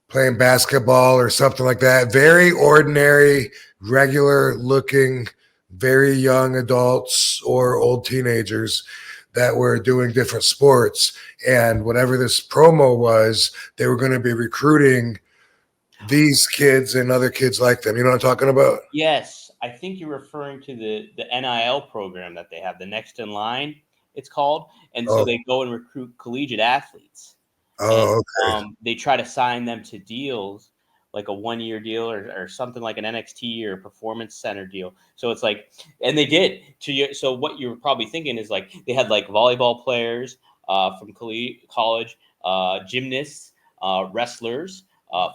playing basketball or something like that. Very ordinary, regular looking, very young adults or old teenagers that were doing different sports. And whatever this promo was, they were going to be recruiting these kids and other kids like them. You know what I'm talking about? Yes. I think you're referring to the NIL program that they have, the Next in Line, it's called. And so they go and recruit collegiate athletes. Oh, okay. They try to sign them to deals, like a 1-year deal or something like an NXT or Performance Center deal. So it's like, and they did. So what you're probably thinking is like they had like volleyball players from college, gymnasts, wrestlers,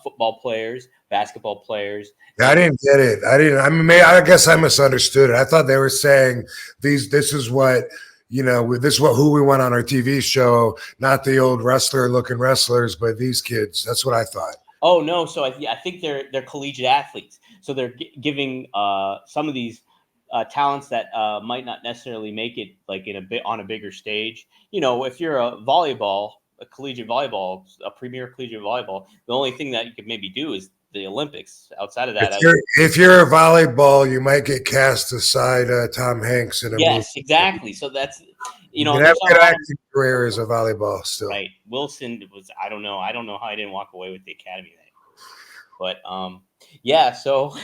football players, basketball players. Yeah, I didn't get it. I mean, I guess I misunderstood it. I thought they were saying this is what, this is who we want on our TV show, not the old wrestler-looking wrestlers, but these kids. That's what I thought. Oh no! So I think they're collegiate athletes. So they're giving some of these talents that might not necessarily make it like in a bit on a bigger stage. You know, if you're a collegiate volleyball, a premier collegiate volleyball, the only thing that you could maybe do is the Olympics. Outside of that, If you're a volleyball, you might get cast aside Tom Hanks in a movie. yes, exactly. So that's you can have a good acting career as a volleyball still. Right, Wilson was. I don't know how I didn't walk away with the Academy that year. But yeah. So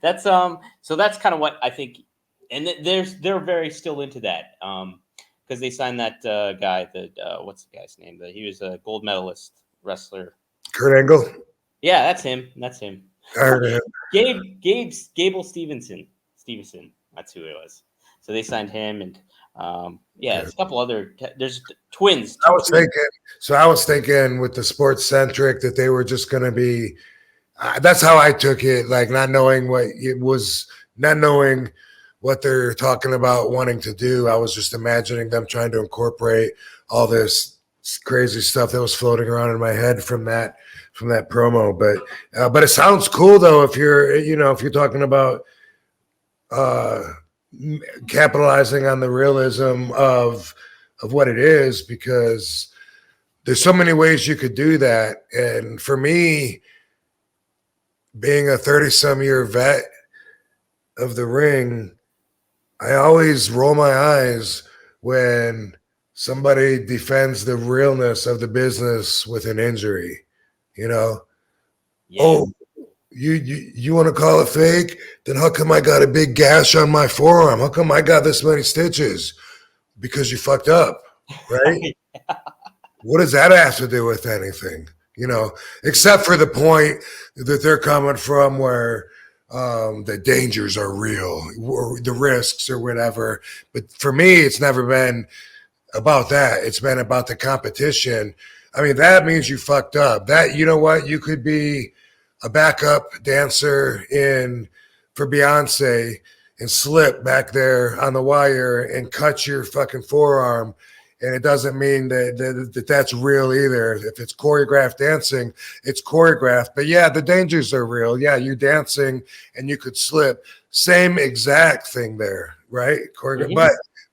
that's kind of what I think, and they're very still into that because they signed that guy. What's the guy's name? He was a gold medalist wrestler. Kurt Angle. Yeah, that's him. I heard of him. Gable Stevenson. That's who it was. So they signed him, and it's a couple other. There's twins. I was thinking with the sports centric that they were just going to be. That's how I took it, like not knowing what it was, not knowing what they're talking about wanting to do. I was just imagining them trying to incorporate all this crazy stuff that was floating around in my head from that promo. But it sounds cool though if you're talking about capitalizing on the realism of what it is, because there's so many ways you could do that. And for me, being a 30-some year vet of the ring, I always roll my eyes when somebody defends the realness of the business with an injury. You know, yeah. Oh, you want to call it fake? Then how come I got a big gash on my forearm? How come I got this many stitches? Because you fucked up, right? Yeah. What does that have to do with anything? You know, except for the point that they're coming from where the dangers are real, or the risks or whatever. But for me, it's never been about that. It's been about the competition. I mean, that means you fucked up. That, you know what? You could be a backup dancer for Beyonce and slip back there on the wire and cut your fucking forearm. And it doesn't mean that that's real either. If it's choreographed dancing, it's choreographed. But yeah, the dangers are real. Yeah, you're dancing and you could slip. Same exact thing there, right? Mm-hmm.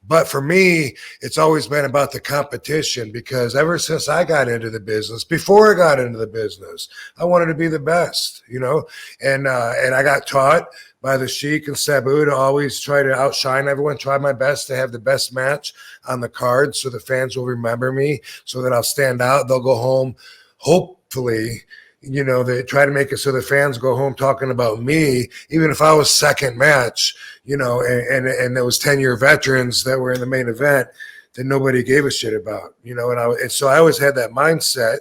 But for me, it's always been about the competition, because ever since I got into the business, before I got into the business, I wanted to be the best, you know? And I got taught by the Sheik and Sabu to always try to outshine everyone, try my best to have the best match on the card so the fans will remember me, so that I'll stand out. They'll go home, hopefully, you know, they try to make it so the fans go home talking about me, even if I was second match, you know, and there was 10-year veterans that were in the main event that nobody gave a shit about, you know, and so I always had that mindset.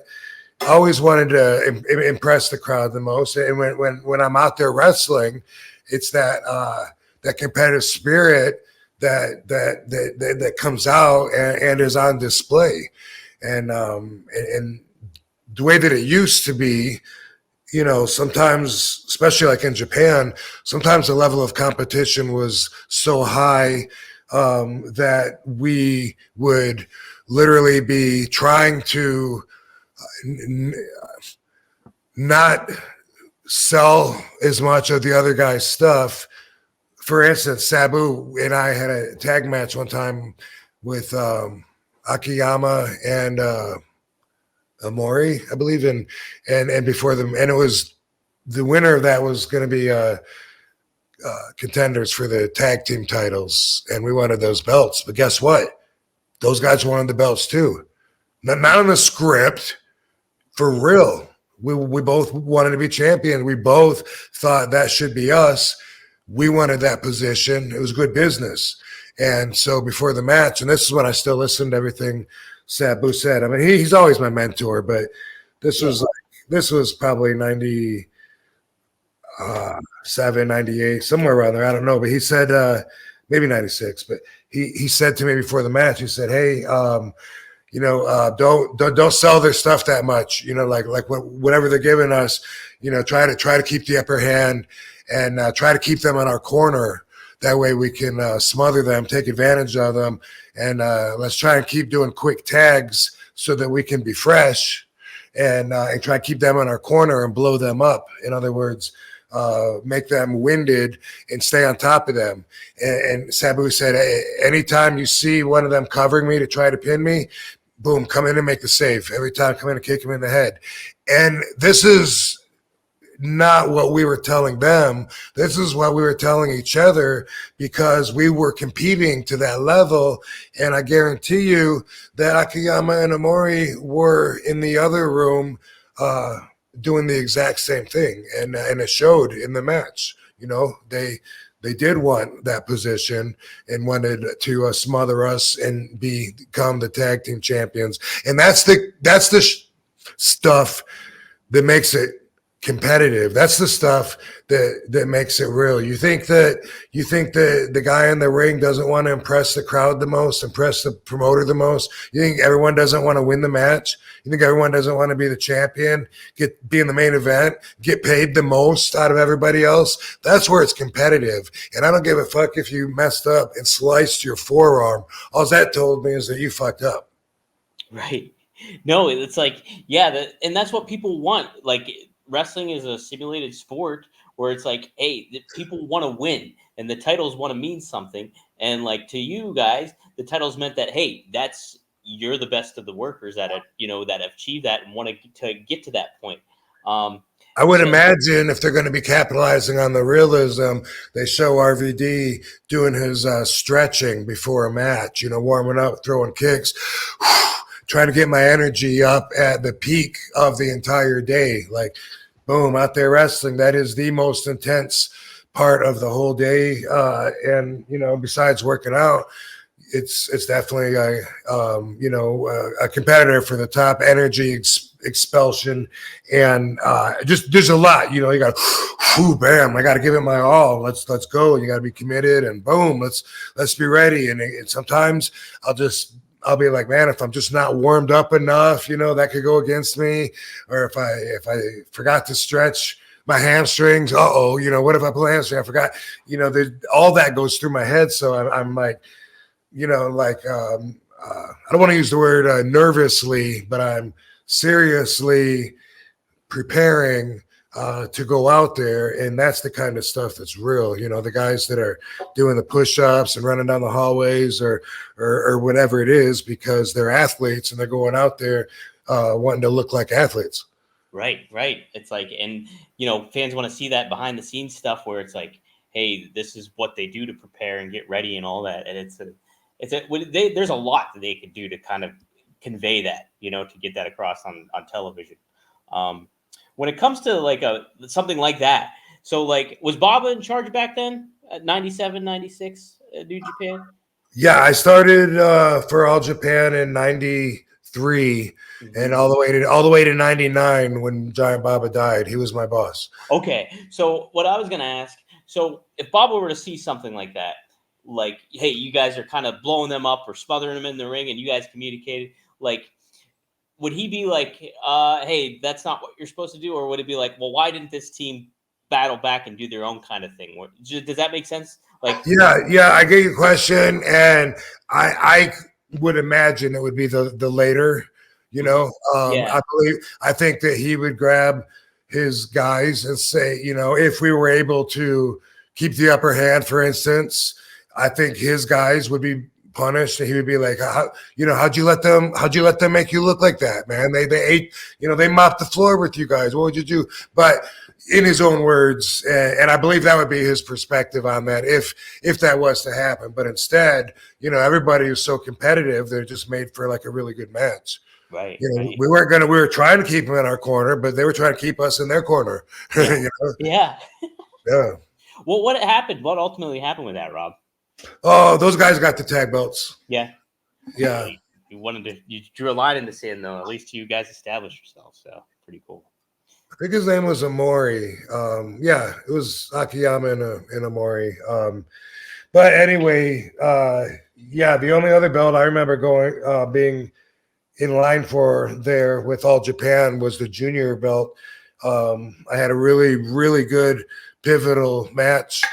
I always wanted to impress the crowd the most. And when I'm out there wrestling, it's that competitive spirit that comes out and is on display. And the way that it used to be, you know, sometimes, especially like in Japan, sometimes the level of competition was so high that we would literally be trying to not sell as much of the other guy's stuff. For instance, Sabu and I had a tag match one time with Akiyama and Amori, I believe, and before them, and it was the winner of that was going to be contenders for the tag team titles, and we wanted those belts. But guess what? Those guys wanted the belts too. Not on the script, for real. We both wanted to be champion. We both thought that should be us. We wanted that position. It was good business. And so before the match, and this is when I still listened to everything Sabu said. I mean, he's always my mentor, but this was probably 97, 98, somewhere around there. I don't know, but he said maybe 96. But he said to me before the match, he said, "Hey, you know, don't sell their stuff that much. You know, like whatever they're giving us, you know, try to keep the upper hand and try to keep them in our corner. That way we can smother them, take advantage of them, and let's try and keep doing quick tags so that we can be fresh and try to keep them in our corner and blow them up. In other words, make them winded and stay on top of them. And Sabu said, hey, anytime you see one of them covering me to try to pin me, boom, come in and make the save. Every time, come in and kick him in the head. And this is not what we were telling them. This is what we were telling each other because we were competing to that level. And I guarantee you that Akiyama and Amori were in the other room doing the exact same thing. And it showed in the match. You know, they did want that position and wanted to smother us and become the tag team champions. And that's the stuff that makes it competitive. That's the stuff that makes it real. You think that the guy in the ring doesn't want to impress the crowd the most, impress the promoter the most? You think everyone doesn't want to win the match? You think everyone doesn't want to be the champion, be in the main event, get paid the most out of everybody else? That's where it's competitive. And I don't give a fuck if you messed up and sliced your forearm. All that told me is that you fucked up. Right. No, it's like, yeah, and that's what people want. Like, wrestling is a simulated sport where it's like, hey, people want to win and the titles want to mean something. And like to you guys, the titles meant that, hey, you're the best of the workers that have achieved that and want to get to that point. I would imagine if they're going to be capitalizing on the realism, they show RVD doing his stretching before a match, warming up, throwing kicks, trying to get my energy up at the peak of the entire day. Like, boom, out there wrestling. That is the most intense part of the whole day. And, besides working out, it's definitely a competitor for the top energy expulsion. And just there's a lot, you got, bam, I got to give it my all. Let's go. You got to be committed and boom, let's be ready. And sometimes I'll be like, man, if I'm just not warmed up enough, that could go against me. Or if I forgot to stretch my hamstrings, what if I pull a hamstring? I forgot, all that goes through my head. So I'm like, I don't want to use the word nervously, but I'm seriously preparing to go out there. And that's the kind of stuff that's real. The guys that are doing the push-ups and running down the hallways or whatever it is, because they're athletes and they're going out there wanting to look like athletes. Right. It's like, and fans want to see that behind the scenes stuff where it's like, hey, this is what they do to prepare and get ready and all that. And there's a lot that they could do to kind of convey that, to get that across on television. When it comes to like something like that, so like, was Baba in charge back then at 97, 96 New Japan? Yeah, I started for All Japan in 93 and all the way to 99 when Giant Baba died. He was my boss. Okay, so what I was going to ask, so if Baba were to see something like that, like, hey, you guys are kind of blowing them up or smothering them in the ring and you guys communicated, like, would he be like, hey, that's not what you're supposed to do? Or would it be like, well, why didn't this team battle back and do their own kind of thing? Does that make sense? Like, yeah, I get your question. And I would imagine it would be the later, I think that he would grab his guys and say, if we were able to keep the upper hand, for instance, I think his guys would be punished, and he would be like, how'd you let them make you look like that, man? They ate, they mopped the floor with you guys. What would you do? But in his own words, and I believe that would be his perspective on that if that was to happen. But instead, everybody is so competitive, they're just made for like a really good match. Right. We were trying to keep them in our corner, but they were trying to keep us in their corner. Yeah. Yeah. Well, what happened? What ultimately happened with that, Rob? Oh, those guys got the tag belts. Yeah. Yeah. You drew a line in the sand, though. At least you guys established yourselves. So pretty cool. I think his name was Amori. Yeah, it was Akiyama and Amori. But anyway, the only other belt I remember being in line for there with All Japan was the junior belt. I had a really, really good pivotal match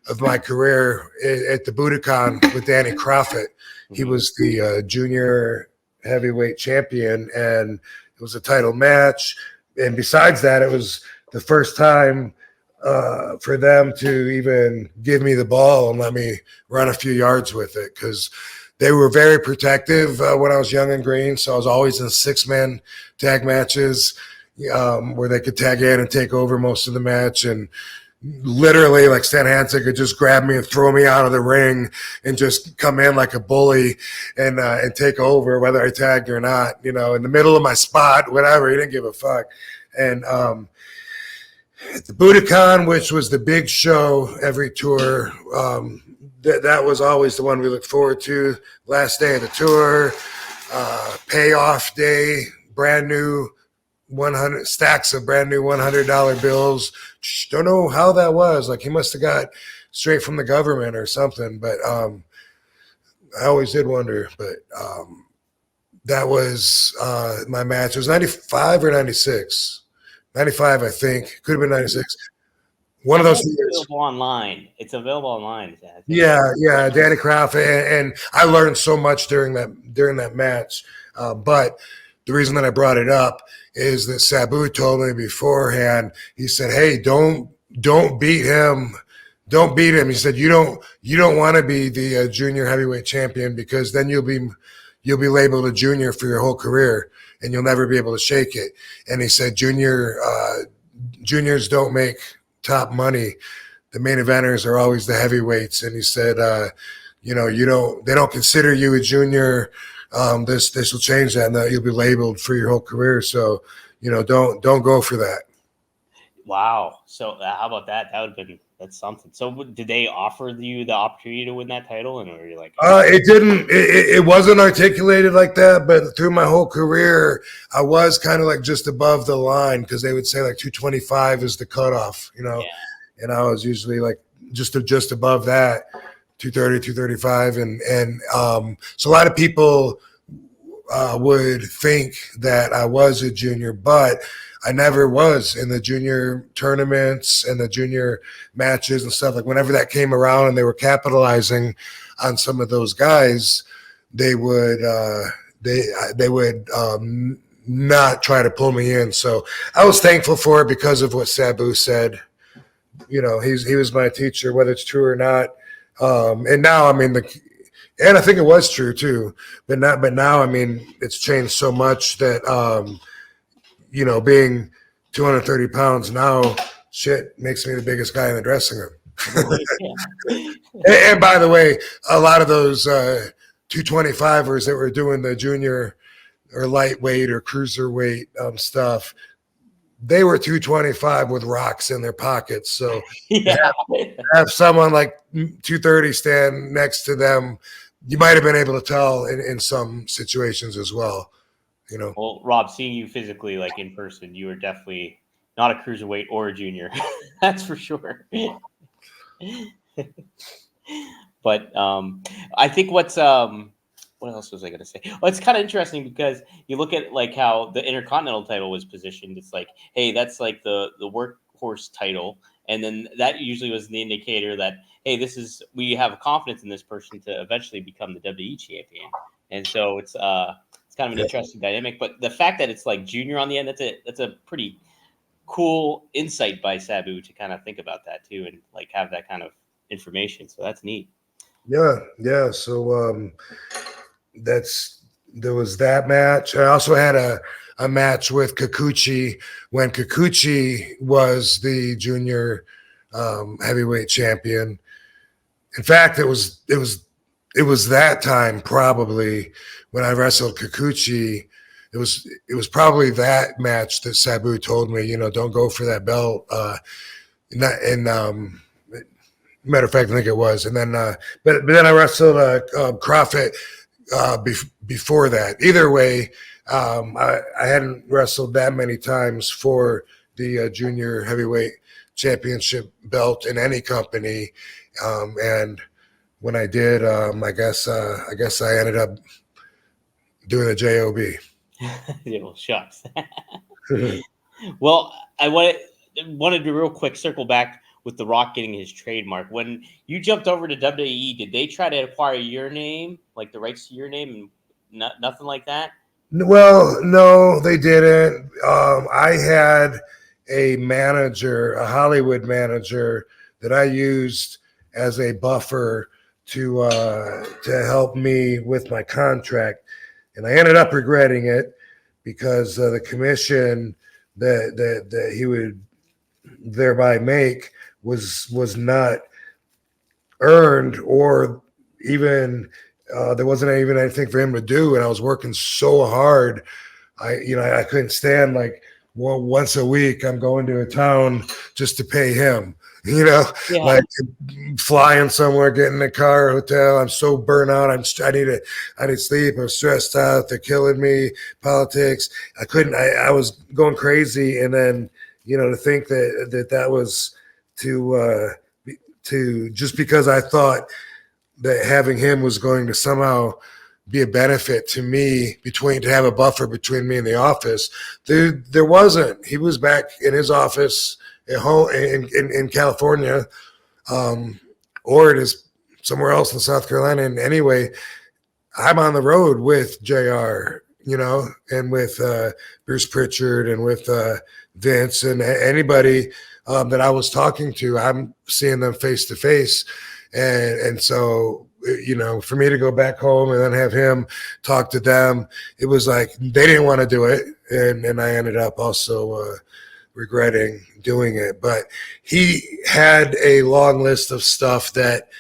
of my career at the Budokan with Danny Crockett. He was the junior heavyweight champion, and it was a title match. And besides that, it was the first time for them to even give me the ball and let me run a few yards with it, because they were very protective when I was young and green. So I was always in 6-man tag matches where they could tag in and take over most of the match. And literally, like, Stan Hansen could just grab me and throw me out of the ring and just come in like a bully and take over, whether I tagged or not, in the middle of my spot, whatever. He didn't give a fuck. And at the Budokan, which was the big show every tour, that was always the one we looked forward to. Last day of the tour, payoff day, brand new 100 stacks of brand new $100 bills. Don't know how that was. Like, he must have got straight from the government or something. But I always did wonder. But that was my match. It was 95 or 96. 95, I think. Could have been 96. One of those years. Available online. It's available online. Yeah, Danny Croft, and I learned so much during that match. But the reason that I brought it up is that Sabu told me beforehand. He said, "Hey, don't beat him. Don't beat him." He said, "You don't want to be the junior heavyweight champion, because then you'll be labeled a junior for your whole career, and you'll never be able to shake it." And he said, juniors don't make top money. The main eventers are always the heavyweights. And he said, they don't consider you a junior. This will change that, and that you'll be labeled for your whole career. So, don't go for that. Wow. So how about that? That's something. So did they offer you the opportunity to win that title, and were you like, it didn't, it wasn't articulated like that, but through my whole career, I was kind of like just above the line, because they would say like 225 is the cutoff, Yeah. and I was usually like just above that, 230, 235. And so a lot of people would think that I was a junior, but I never was in the junior tournaments and the junior matches and stuff. Like, whenever that came around and they were capitalizing on some of those guys, they would not try to pull me in. So I was thankful for it because of what Sabu said. He was my teacher, whether it's true or not. And now, and I think it was true too, but now, it's changed so much that, being 230 pounds now, shit, makes me the biggest guy in the dressing room. And by the way, a lot of those 225ers that were doing the junior or lightweight or cruiserweight stuff, they were 225 with rocks in their pockets. So have someone like 230 stand next to them, you might have been able to tell in some situations as well. Well, Rob, seeing you physically, like in person, you are definitely not a cruiserweight or a junior. That's for sure. But I think what else was I going to say? Well, it's kind of interesting because you look at like how the Intercontinental title was positioned. It's like, hey, that's like the workhorse title, and then that usually was the indicator that, hey, we have confidence in this person to eventually become the WWE champion. And so it's kind of an interesting dynamic. But the fact that it's like junior on the end, that's a pretty cool insight by Sabu to kind of think about that too, and like have that kind of information. So that's neat. Yeah. So there was that match. I also had a match with Kikuchi when Kikuchi was the junior heavyweight champion. In fact, it was that time probably when I wrestled Kikuchi. It was probably that match that Sabu told me, don't go for that belt. Matter of fact, I think it was. And then, but then I wrestled Crawford before that. Either way, I hadn't wrestled that many times for the junior heavyweight championship belt in any company. And when I did, I guess I ended up doing a job. Yeah, well, shucks. Well, I wanted to real quick circle back with The Rock getting his trademark. When you jumped over to WWE, did they try to acquire your name, like the rights to your name, and nothing like that? Well, no, they didn't. I had a manager, a Hollywood manager that I used as a buffer to help me with my contract, and I ended up regretting it because the commission that he would thereby make was not earned, or even there wasn't even anything for him to do, and I was working so hard. I couldn't stand, like, well, once a week I'm going to a town just to pay him, Yeah. like flying somewhere, getting in a car, hotel. I'm so burnt out. I need sleep. I'm stressed out. They're killing me. Politics. I was going crazy. And then, to think that was to just because I thought that having him was going to somehow be a benefit to me, to have a buffer between me and the office. There wasn't. He was back in his office at home in California, or it is somewhere else in South Carolina. And anyway, I'm on the road with JR, and with Bruce Pritchard and with Vince and anybody that I was talking to. I'm seeing them face to face. And so, for me to go back home and then have him talk to them, it was like they didn't want to do it. And I ended up also regretting doing it. But he had a long list of stuff that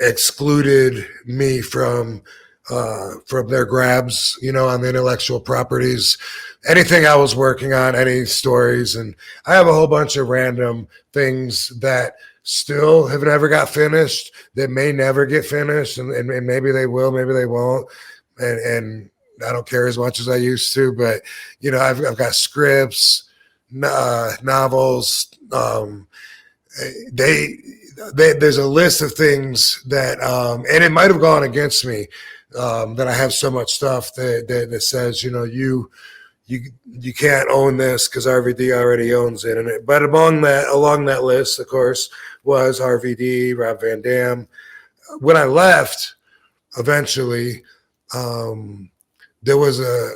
excluded me from their grabs, on the intellectual properties, anything I was working on, any stories. And I have a whole bunch of random things that still have never got finished, that may never get finished, and maybe they will, maybe they won't, and I don't care as much as I used to. But I've got scripts, novels. There's a list of things that, and it might have gone against me, that I have so much stuff that says, you can't own this because RVD already owns it. But along that list, of course, was RVD, Rob Van Dam. When I left, eventually, there was a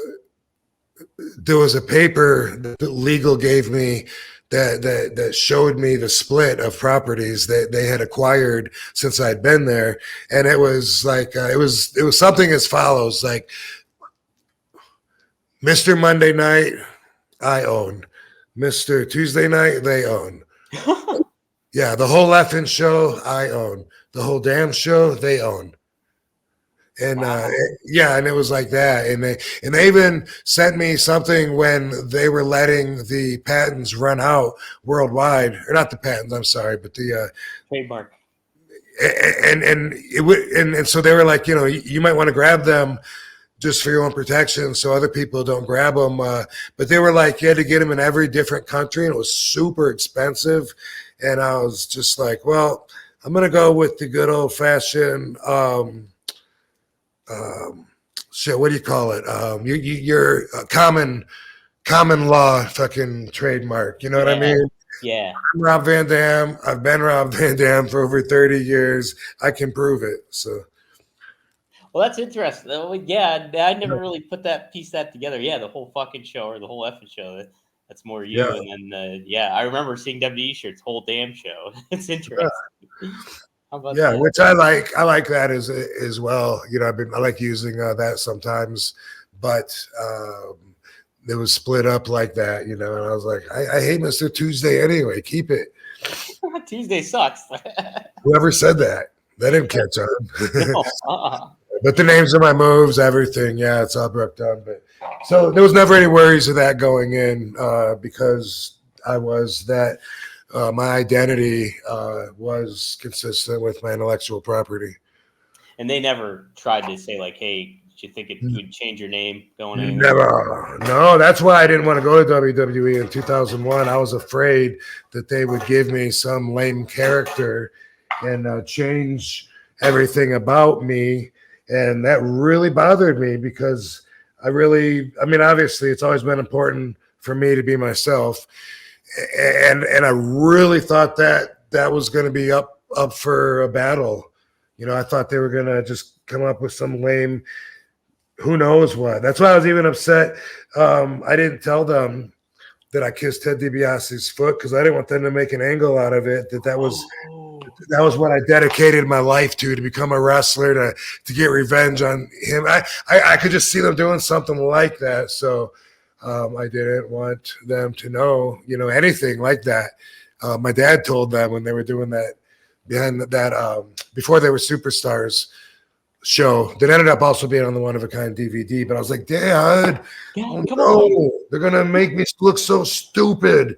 paper that legal gave me that showed me the split of properties that they had acquired since I'd been there, and it was like it was something as follows: like, Mr. Monday Night, I own. Mr. Tuesday Night, they own. Yeah, the whole effing show, I own. The whole damn show, they own. And Wow. and it was like that. And they even sent me something when they were letting the patents run out worldwide, or not the patents, I'm sorry, but the Trademark. and so they were like, you might want to grab them just for your own protection, so other people don't grab them. But they were like, you had to get them in every different country, and it was super expensive. And I was just like, well, I'm gonna go with the good old fashioned shit. What do you call it? You're a common law fucking trademark. You know what I mean? Yeah. I'm Rob Van Dam. I've been Rob Van Dam for over 30 years. I can prove it. So. Well, that's interesting. Yeah, I never really pieced that together. Yeah, the whole fucking show, or the whole effing show. That's more you. Yeah. And then, I remember seeing WWE shirts, whole damn show. It's interesting. How about that? Which I like. I like that as well. I like using that sometimes, but it was split up like that. And I was like, I hate Mr. Tuesday anyway. Keep it. Tuesday sucks. Whoever said that didn't catch on. No, But the names of my moves, everything, it's all broke down. But so there was never any worries of that going in, because I was that. My identity was consistent with my intellectual property. And they never tried to say, like, hey, do you think it would change your name going in? Never. No, that's why I didn't want to go to WWE in 2001. I was afraid that they would give me some lame character and change everything about me. And that really bothered me, because obviously it's always been important for me to be myself. And I really thought that was going to be up for a battle. I thought they were going to just come up with some lame, who knows what. That's why I was even upset. I didn't tell them that I kissed Ted DiBiase's foot because I didn't want them to make an angle out of it. That was what I dedicated my life to become a wrestler, to get revenge on him. I could just see them doing something like that. So I didn't want them to know, anything like that. My dad told them when they were doing that before they were superstars show that ended up also being on the One of a Kind DVD. But I was like, Dad, come on. they're going to make me look so stupid.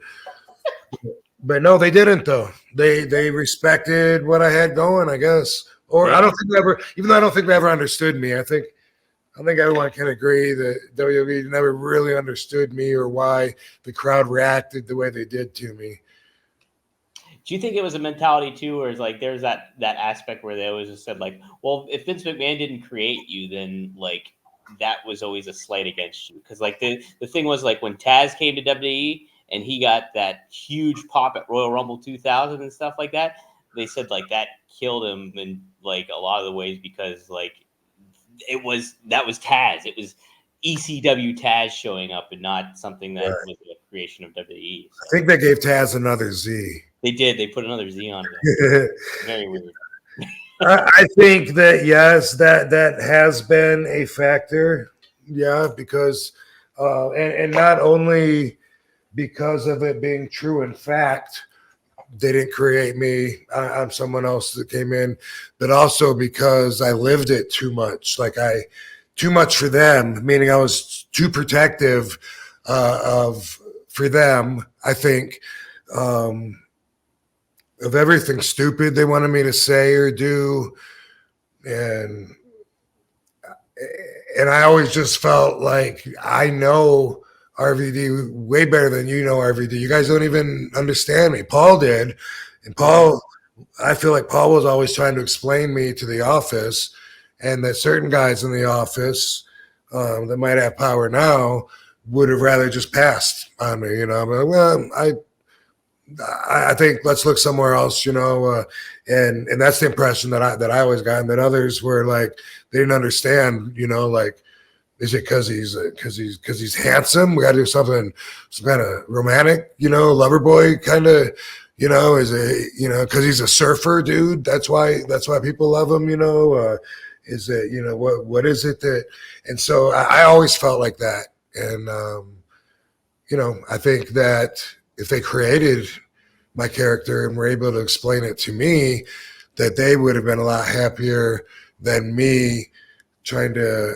But no, they didn't though. They respected what I had going, I guess. Or I don't think they ever, even though I don't think they ever understood me. I think everyone can agree that WWE never really understood me or why the crowd reacted the way they did to me. Do you think it was a mentality too, or is like there's that aspect where they always just said like, well, if Vince McMahon didn't create you, then like that was always a slight against you? Because like the thing was like when Taz came to WWE and he got that huge pop at Royal Rumble 2000 and stuff like that, they said like that killed him in like a lot of the ways because like that was Taz. It was ECW Taz showing up and not something that was a creation of WWE. So. I think they gave Taz another Z. They did. They put another Z on it. Very weird. I think that, yes, that has been a factor. Yeah, because and not only because of it being true in fact, they didn't create me. I'm someone else that came in, but also because I lived it too much. Like too much for them, meaning I was too protective for them, I think. Of everything stupid they wanted me to say or do, and I always just felt like I know RVD way better than you know RVD. You guys don't even understand me. Paul did, and I feel like Paul was always trying to explain me to the office, and that certain guys in the office that might have power now would have rather just passed on me. I'm like, well, I think let's look somewhere else, and that's the impression that I always got, and that others were like they didn't understand, like is it because he's handsome? We got to do some kind of romantic, lover boy kind of, is it because he's a surfer dude? That's why people love him, is it what is it that? And so I always felt like that, and I think that if they created my character and were able to explain it to me, that they would have been a lot happier than me trying to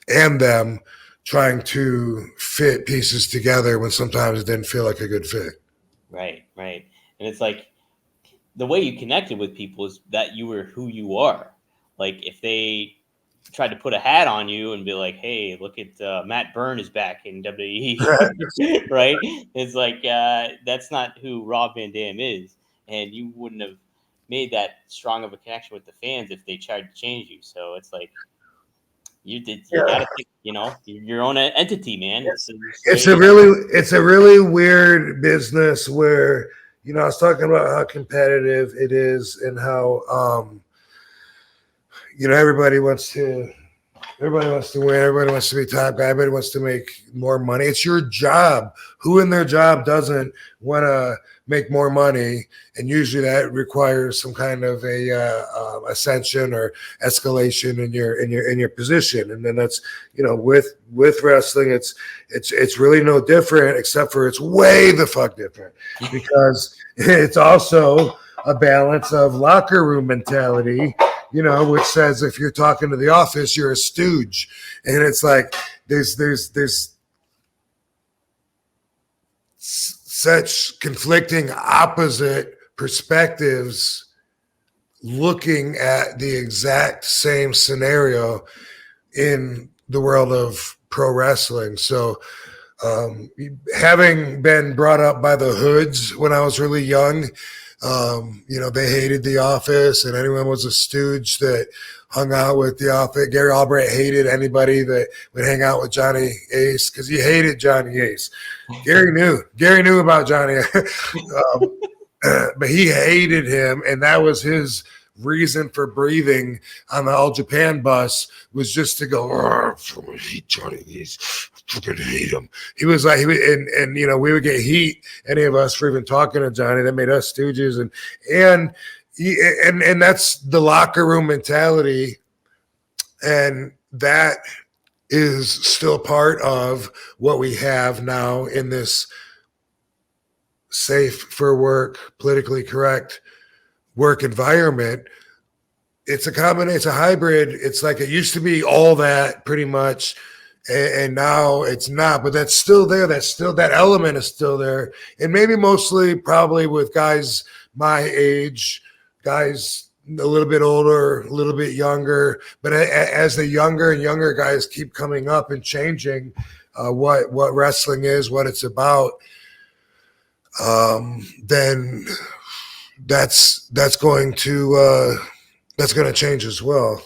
and them trying to fit pieces together when sometimes it didn't feel like a good fit. Right. And it's like the way you connected with people is that you were who you are. Like if they tried to put a hat on you and be like, hey, look at Matt Byrne is back in WWE, right? It's like that's not who Rob Van Dam is, and you wouldn't have made that strong of a connection with the fans if they tried to change you. So it's like you gotta think, you're your own entity, man. It's a really weird business where I was talking about how competitive it is and how everybody wants to win. Everybody wants to be top guy. Everybody wants to make more money. It's your job. Who in their job doesn't want to make more money? And usually that requires some kind of a ascension or escalation in your position. And then that's with wrestling, it's really no different, except for it's way the fuck different because it's also a balance of locker room mentality. Which says if you're talking to the office, you're a stooge, and it's like there's such conflicting opposite perspectives looking at the exact same scenario in the world of pro wrestling. So having been brought up by the Hoods when I was really young, they hated the office and anyone was a stooge that hung out with the office. Gary Albright hated anybody that would hang out with Johnny Ace because he hated Johnny Ace. Gary knew about Johnny, but he hated him, and that was his reason for breathing on the All Japan bus was just to go, "Oh, I hate Johnny. He's fucking hate him." He was like, and you know, we would get heat, any of us, for even talking to Johnny. That made us stooges, and that's the locker room mentality, and that is still part of what we have now in this safe for work, politically correct work environment. It's a combination, it's a hybrid. It's like it used to be all that pretty much, and now it's not, but that's still there. That's still, that element is still there. And maybe mostly probably with guys my age, guys a little bit older, a little bit younger, but as the younger and younger guys keep coming up and changing what wrestling is, what it's about, then that's going to change as well.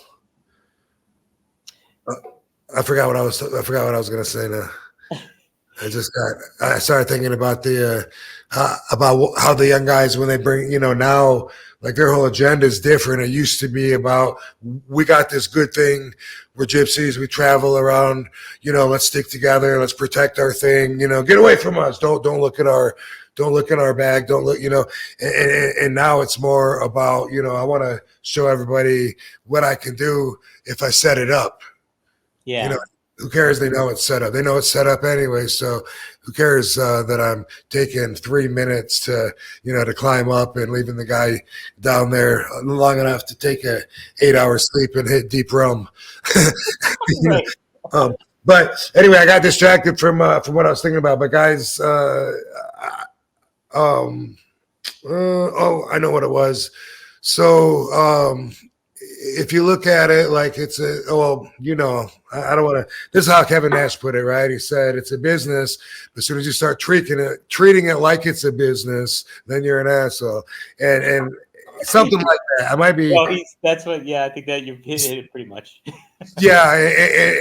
I forgot what I was going to say now. I started thinking about about how the young guys, when they bring, you know, now, like, their whole agenda is different. It used to be about, we got this good thing, we're gypsies, we travel around, you know, let's stick together, let's protect our thing, you know, get away from us, don't look at our bag, don't look, you know, and now it's more about, you know, I want to show everybody what I can do if I set it up. Yeah. You know, who cares? They know it's set up. They know it's set up anyway. So who cares that I'm taking 3 minutes to, you know, to climb up and leaving the guy down there long enough to take a 8-hour sleep and hit deep realm. Right. But anyway, I got distracted from what I was thinking about. But guys, I know what it was. So if you look at it like it's I don't want to, this is how Kevin Nash put it, right? He said it's a business, but as soon as you start treating it like it's a business, then you're an asshole. And something like that. I might be. Well, that's what. Yeah, I think that you hit it pretty much. Yeah,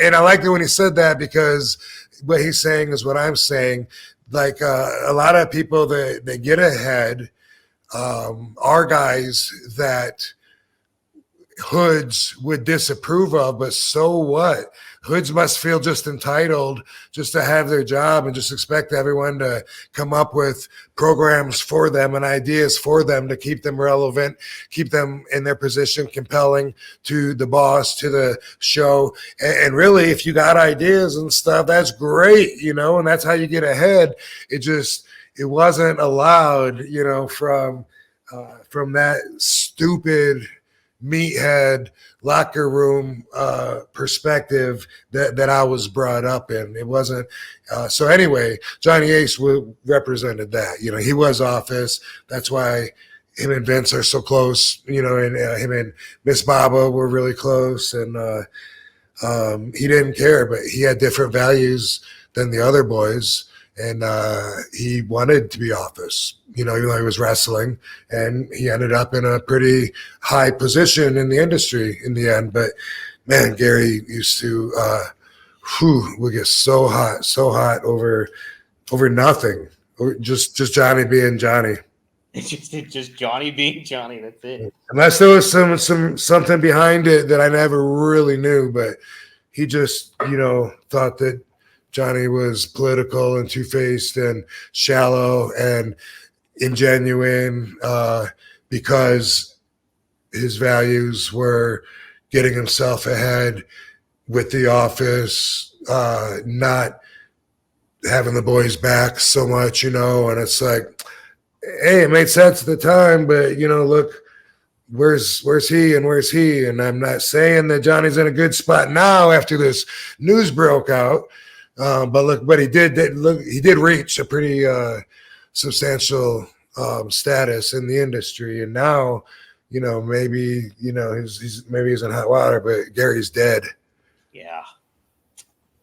and I liked it when he said that, because what he's saying is what I'm saying. Like a lot of people that they get ahead are guys that hoods would disapprove of, but so what? Hoods must feel just entitled just to have their job and just expect everyone to come up with programs for them and ideas for them to keep them relevant, keep them in their position, compelling to the boss, to the show. And really, if you got ideas and stuff, that's great, you know, and that's how you get ahead. It wasn't allowed, you know, from that stupid meathead locker room perspective that I was brought up in. It wasn't. So anyway, Johnny Ace represented that. You know, he was office. That's why him and Vince are so close. You know, and him and Miss Baba were really close. And he didn't care, but he had different values than the other boys. And he wanted to be office, you know, even though he was wrestling, and he ended up in a pretty high position in the industry in the end. But man, Gary used to, would get so hot over nothing, or just Johnny being Johnny. It's just Johnny being Johnny. That's it. Unless there was something behind it that I never really knew, but he just, you know, thought that Johnny was political and two-faced and shallow and ingenuine because his values were getting himself ahead with the office, not having the boys back so much, you know. And it's like, hey, it made sense at the time, but, you know, look, where's he and where's he? And I'm not saying that Johnny's in a good spot now after this news broke out. But he did reach a pretty substantial status in the industry, and now, you know, maybe, you know, he's in hot water, but Gary's dead. Yeah,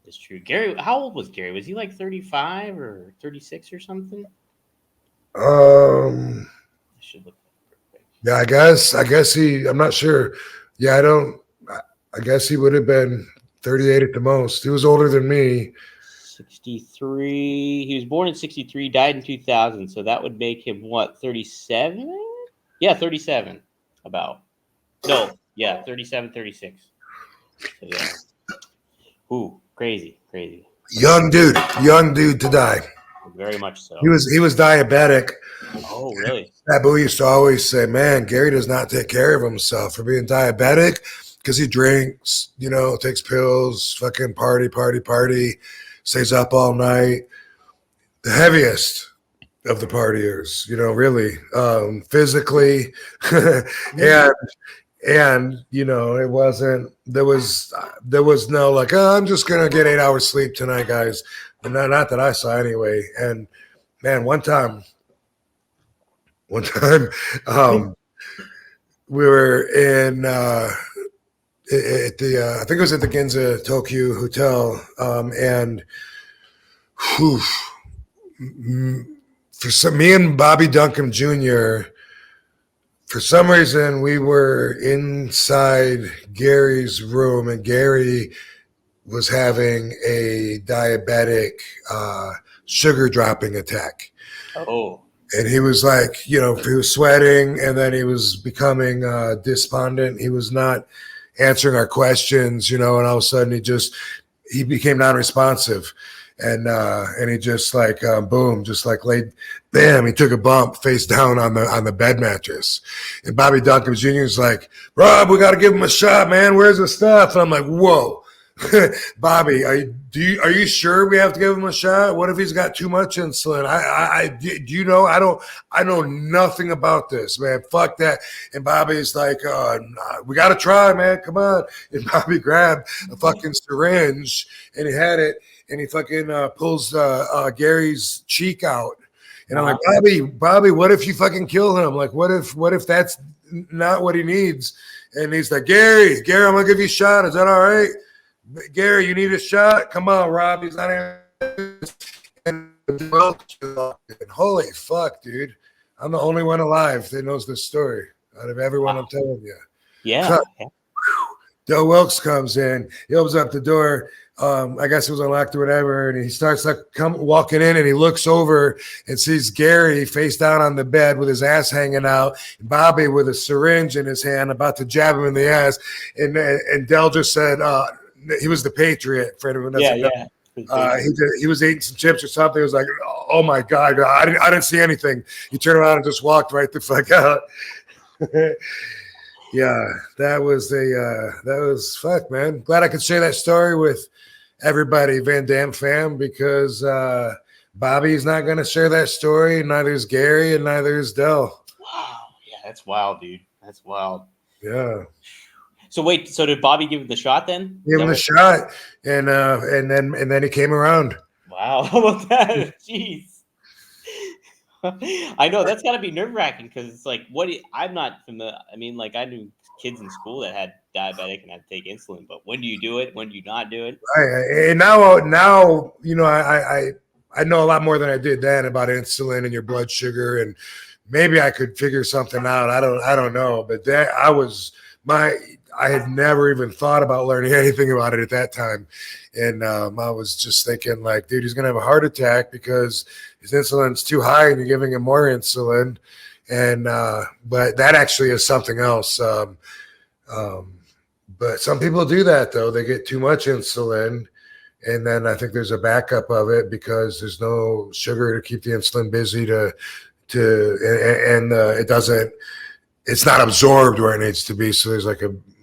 it's true. Gary, how old was Gary? Was he like 35 or 36 or something? I should look. Yeah, I guess he. I'm not sure. Yeah, I guess he would have been 38 at the most. He was older than me. 63. He was born in 63, died in 2000. So that would make him what, 37? Yeah, 37. About. No, yeah, 37, 36. So, yeah. Ooh, crazy. Young dude to die. Very much so. He was diabetic. Oh, really? Abu used to always say, "Man, Gary does not take care of himself for being diabetic because he drinks, takes pills, fucking party, stays up all night. The heaviest of the partiers, really, physically, and it wasn't. There was no like, oh, I'm just gonna get 8 hours sleep tonight, guys. And not that I saw anyway. And man, one time, we were in at the I think it was at the Ginza Tokyo Hotel, and whew, me and Bobby Duncan Jr. For some reason, we were inside Gary's room, and Gary was having a diabetic sugar dropping attack. Oh. And he was like, he was sweating, and then he was becoming despondent. He was not answering our questions, and all of a sudden he became non-responsive. And he just like boom, just like laid, bam, he took a bump face down on the bed mattress. And Bobby Duncan Jr. is like, Rob, we got to give him a shot, man. Where's the stuff? And I'm like, whoa, Bobby, are you sure we have to give him a shot? What if he's got too much insulin? Do you know? I know nothing about this, man. Fuck that. And Bobby's like, we got to try, man. Come on. And Bobby grabbed a fucking syringe and he had it. And he fucking pulls Gary's cheek out. And I'm like, Bobby, what if you fucking kill him? Like, what if that's not what he needs? And he's like, Gary, I'm going to give you a shot. Is that all right? Gary, you need a shot? Come on, Rob. He's not and holy fuck, dude. I'm the only one alive that knows this story out of everyone I'm telling you. Yeah. Del Wilkes comes in. He opens up the door. I guess it was unlocked or whatever, and he starts like walking in, and he looks over and sees Gary face down on the bed with his ass hanging out, and Bobby with a syringe in his hand about to jab him in the ass, and Del just said he was the Patriot for anyone that's he was eating some chips or something. It was like, oh my god, I didn't see anything. He turned around and just walked right the fuck out. Yeah, that was fuck, man. Glad I could share that story with everybody, Van Dam fam, because Bobby's not going to share that story. Neither is Gary, and neither is Del. Wow, yeah, that's wild, dude. That's wild. Yeah. So wait, so did Bobby give him the shot then? Give him the shot, and then he came around. Wow, how about that? Jeez. I know that's got to be nerve wracking because it's like, I'm not familiar. I mean, like I knew kids in school that had diabetic and had to take insulin, but when do you do it? When do you not do it? Right. And now, I know a lot more than I did then about insulin and your blood sugar, and maybe I could figure something out. I don't know, but I had never even thought about learning anything about it at that time. And I was just thinking like, dude, he's going to have a heart attack because his insulin's too high and you're giving him more insulin. And but that actually is something else. But some people do that, though. They get too much insulin. And then I think there's a backup of it because there's no sugar to keep the insulin busy it doesn't, it's not absorbed where it needs to be. So there's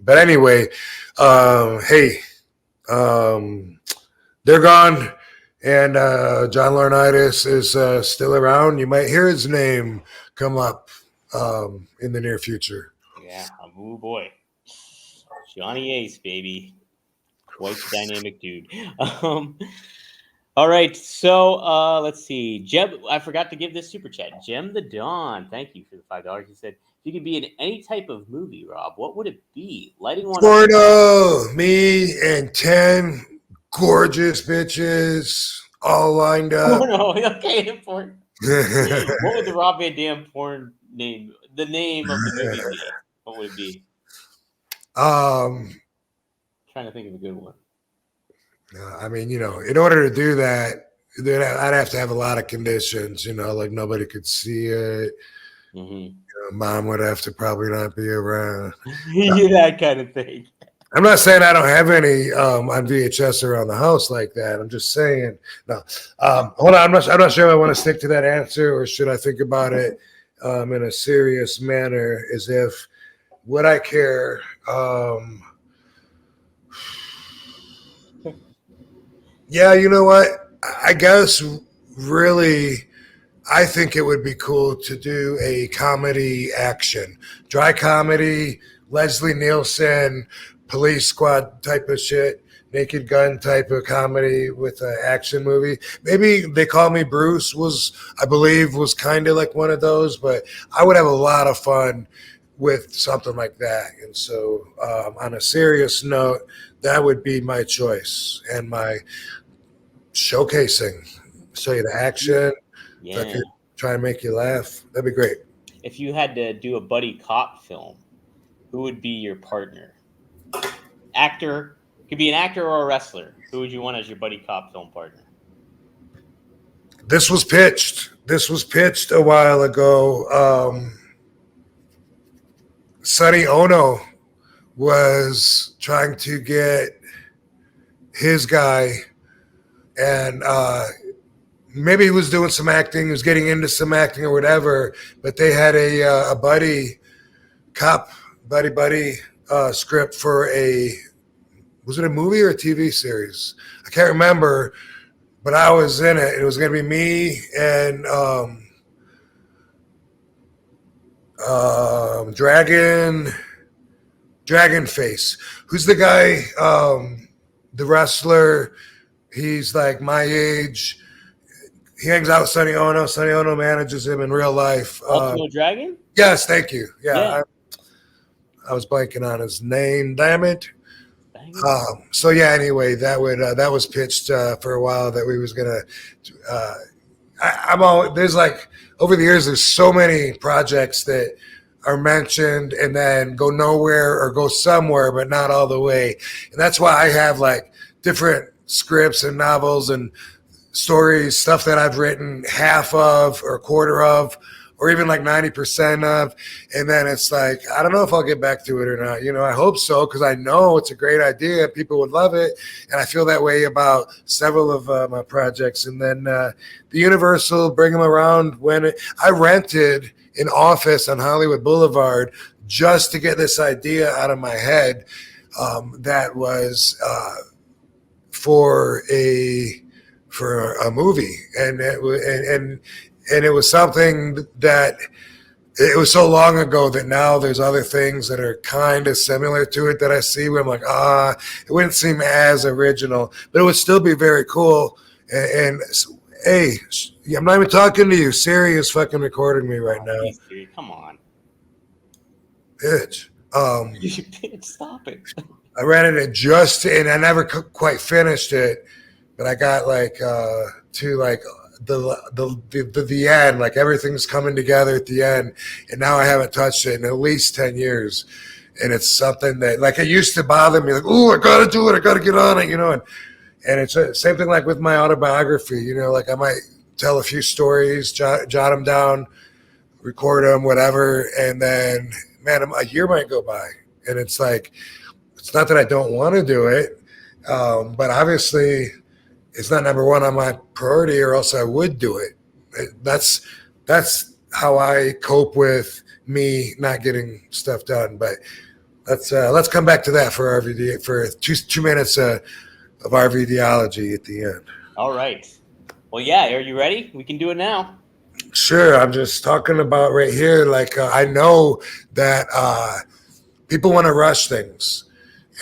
but anyway, hey, they're gone, and John Laurinaitis is still around. You might hear his name come up in the near future. Yeah, oh boy, Johnny Ace, baby, quite dynamic dude. All right, so let's see. Jeb, I forgot to give this super chat. Jem the Dawn, thank you for the $5. He said, if you could be in any type of movie, Rob, what would it be? Lighting one Gordo, me and 10 gorgeous bitches all lined up. Oh, no, okay, important. What would the Rob Van Dam porn name, the name of the movie be? What would it be? Trying to think of a good one. I mean, in order to do that, then I'd have to have a lot of conditions, like nobody could see it. Mom would have to probably not be around. That kind of thing. I'm not saying I don't have any on VHS around the house like that. I'm just saying no. Hold on, I'm not sure if I want to stick to that answer or should I think about it in a serious manner. As if would I care? Yeah, you know what? I guess really. I think it would be cool to do a comedy action, dry comedy, Leslie Nielsen, Police Squad type of shit, Naked Gun type of comedy with an action movie. Maybe They Call Me Bruce I believe, was kind of like one of those, but I would have a lot of fun with something like that. And so on a serious note, that would be my choice and my showcasing. Show you the action. Yeah. I could try and make you laugh. That'd be great. If you had to do a buddy cop film, who would be your partner? Actor, could be an actor or a wrestler. Who would you want as your buddy cop film partner? This was pitched a while ago. Sonny Ono was trying to get his guy, and maybe he was doing some acting, he was getting into some acting or whatever, but they had a buddy script for was it a movie or a TV series? I can't remember, but I was in it. It was going to be me and Dragon Face. Who's the guy, the wrestler? He's like my age. He hangs out with Sonny Ono. Sonny Ono manages him in real life. Ultimo Dragon? Yes, thank you. Yeah. I was blanking on his name. Damn it. So yeah. Anyway, that was pitched for a while that we was gonna. There's like over the years, there's so many projects that are mentioned and then go nowhere or go somewhere, but not all the way. And that's why I have like different scripts and novels and stories, stuff that I've written half of or a quarter of, or even like 90% of. And then it's like, I don't know if I'll get back to it or not. You know, I hope so, because I know it's a great idea. People would love it. And I feel that way about several of my projects. And then the Universal, bring them around I rented an office on Hollywood Boulevard just to get this idea out of my head. That was for a movie, and it was something that it was so long ago that now there's other things that are kind of similar to it that I see where I'm like, it wouldn't seem as original, but it would still be very cool. And hey, I'm not even talking to you. Siri is fucking recording me right now. Siri, come on, bitch. Bitch, stop it. I rented it and I never quite finished it, but I got like to like the end, like everything's coming together at the end, and now I haven't touched it in at least 10 years, and it's something that like it used to bother me, like, oh, I gotta do it, I gotta get on it, you know, and it's the same thing like with my autobiography, you know, like I might tell a few stories, jot them down, record them, whatever, and then man, a year might go by, and it's like, it's not that I don't want to do it, but obviously it's not number one on my priority, or else I would do it. That's how I cope with me not getting stuff done. But let's come back to that for RVD for 2 minutes of RVDology at the end. All right. Well, yeah. Are you ready? We can do it now. Sure. I'm just talking about right here. Like I know that people want to rush things.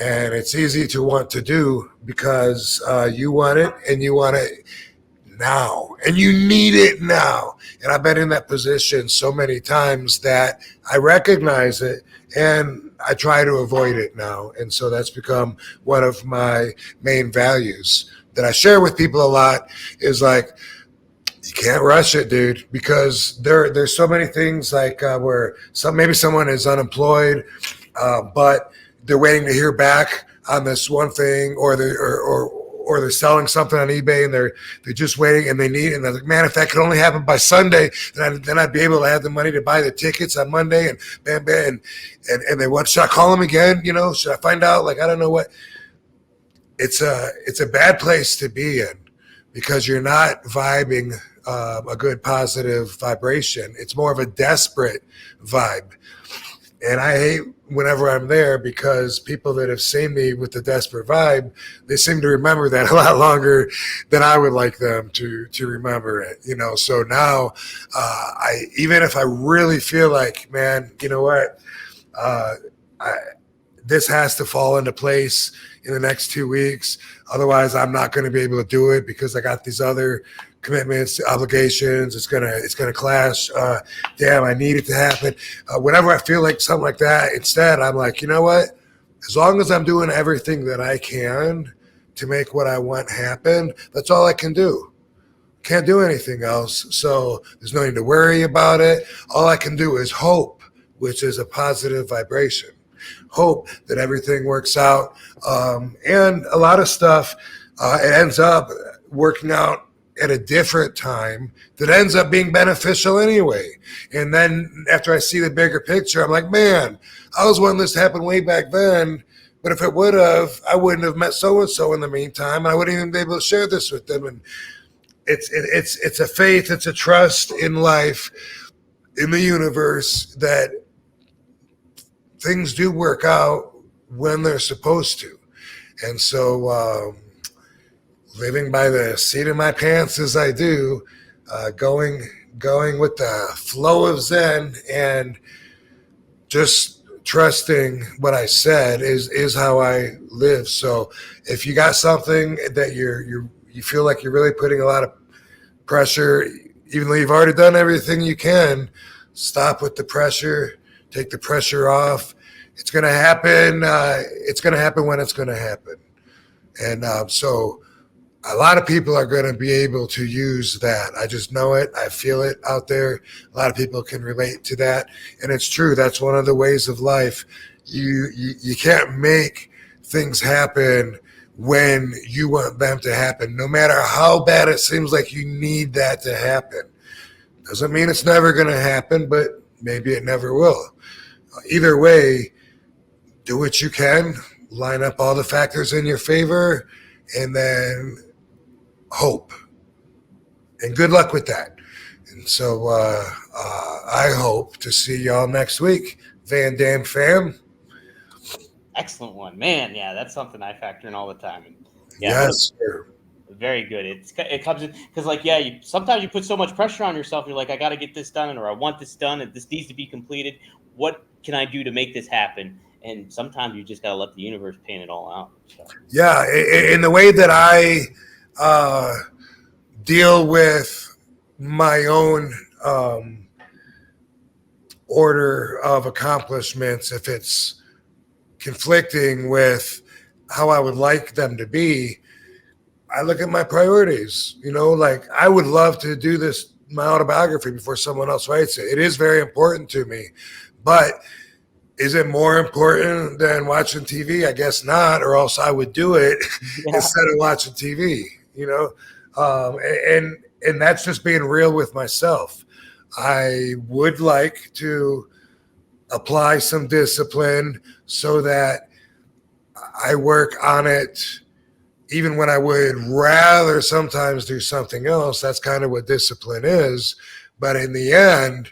And it's easy to want to do because you want it and you want it now and you need it now. And I've been in that position so many times that I recognize it and I try to avoid it now. And so that's become one of my main values that I share with people a lot is like, you can't rush it, dude, because there's so many things like where maybe someone is unemployed, but they're waiting to hear back on this one thing, or or they're selling something on eBay and they're just waiting and and they're like, man, if that could only happen by Sunday, then I'd be able to have the money to buy the tickets on Monday and bam, bam. And they want, should I call them again? Should I find out? Like, I don't know what. It's a bad place to be in because you're not vibing a good positive vibration. It's more of a desperate vibe. And I hate whenever I'm there because people that have seen me with the desperate vibe, they seem to remember that a lot longer than I would like them to remember it. So now even if I really feel like, man, you know what, this has to fall into place in the next 2 weeks. Otherwise, I'm not going to be able to do it because I got these other commitments, obligations. It's gonna clash. Damn, I need it to happen. Whenever I feel like something like that, instead, I'm like, you know what? As long as I'm doing everything that I can to make what I want happen, that's all I can do. Can't do anything else. So there's no need to worry about it. All I can do is hope, which is a positive vibration. Hope that everything works out. And a lot of stuff, it ends up working out at a different time that ends up being beneficial anyway. And then after I see the bigger picture, I'm like, man, I was wanting this to happen way back then. But if it would have, I wouldn't have met so-and-so in the meantime. I wouldn't even be able to share this with them. And it's a faith, it's a trust in life, in the universe, that things do work out when they're supposed to. And so living by the seat of my pants as I do, going with the flow of Zen and just trusting what I said is how I live. So if you got something that you feel like you're really putting a lot of pressure, even though you've already done everything you can, stop with the pressure, take the pressure off. It's going to happen. It's going to happen when it's going to happen. And so a lot of people are going to be able to use that. I just know it. I feel it out there. A lot of people can relate to that. And it's true. That's one of the ways of life. You can't make things happen when you want them to happen, no matter how bad it seems like you need that to happen. Doesn't mean it's never going to happen, but maybe it never will. Either way, do what you can, line up all the factors in your favor, and then hope. And good luck with that. And so I hope to see y'all next week. Van Dam fam. Excellent one, man. Yeah, that's something I factor in all the time. And Yes, sir. Very good. It comes in because, sometimes you put so much pressure on yourself. You're like, I got to get this done, or I want this done, and this needs to be completed. What can I do to make this happen? And sometimes you just got to let the universe pan it all out. So. Yeah, in the way that I deal with my own order of accomplishments, if it's conflicting with how I would like them to be, I look at my priorities. Like I would love to do this, my autobiography, before someone else writes it. It is very important to me, but is it more important than watching TV? I guess not, or else I would do it instead of watching TV, and that's just being real with myself. I would like to apply some discipline so that I work on it even when I would rather sometimes do something else. That's kind of what discipline is. But in the end,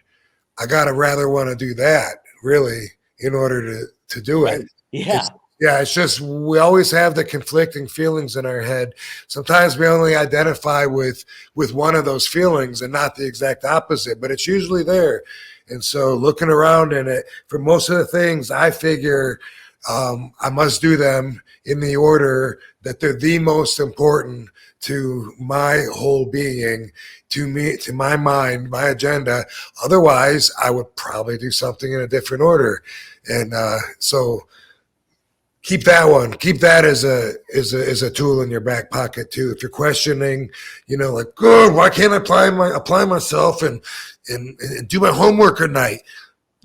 I got to rather want to do that, really, in order to do it. Yeah. It's just we always have the conflicting feelings in our head. Sometimes we only identify with one of those feelings and not the exact opposite, but it's usually there. And so looking around in it, for most of the things, I figure I must do them in the order that they're the most important to my whole being, to me, to my mind, my agenda. Otherwise, I would probably do something in a different order. And so keep that one. Keep that as a tool in your back pocket too. If you're questioning, like, oh, why can't I apply myself and do my homework at night?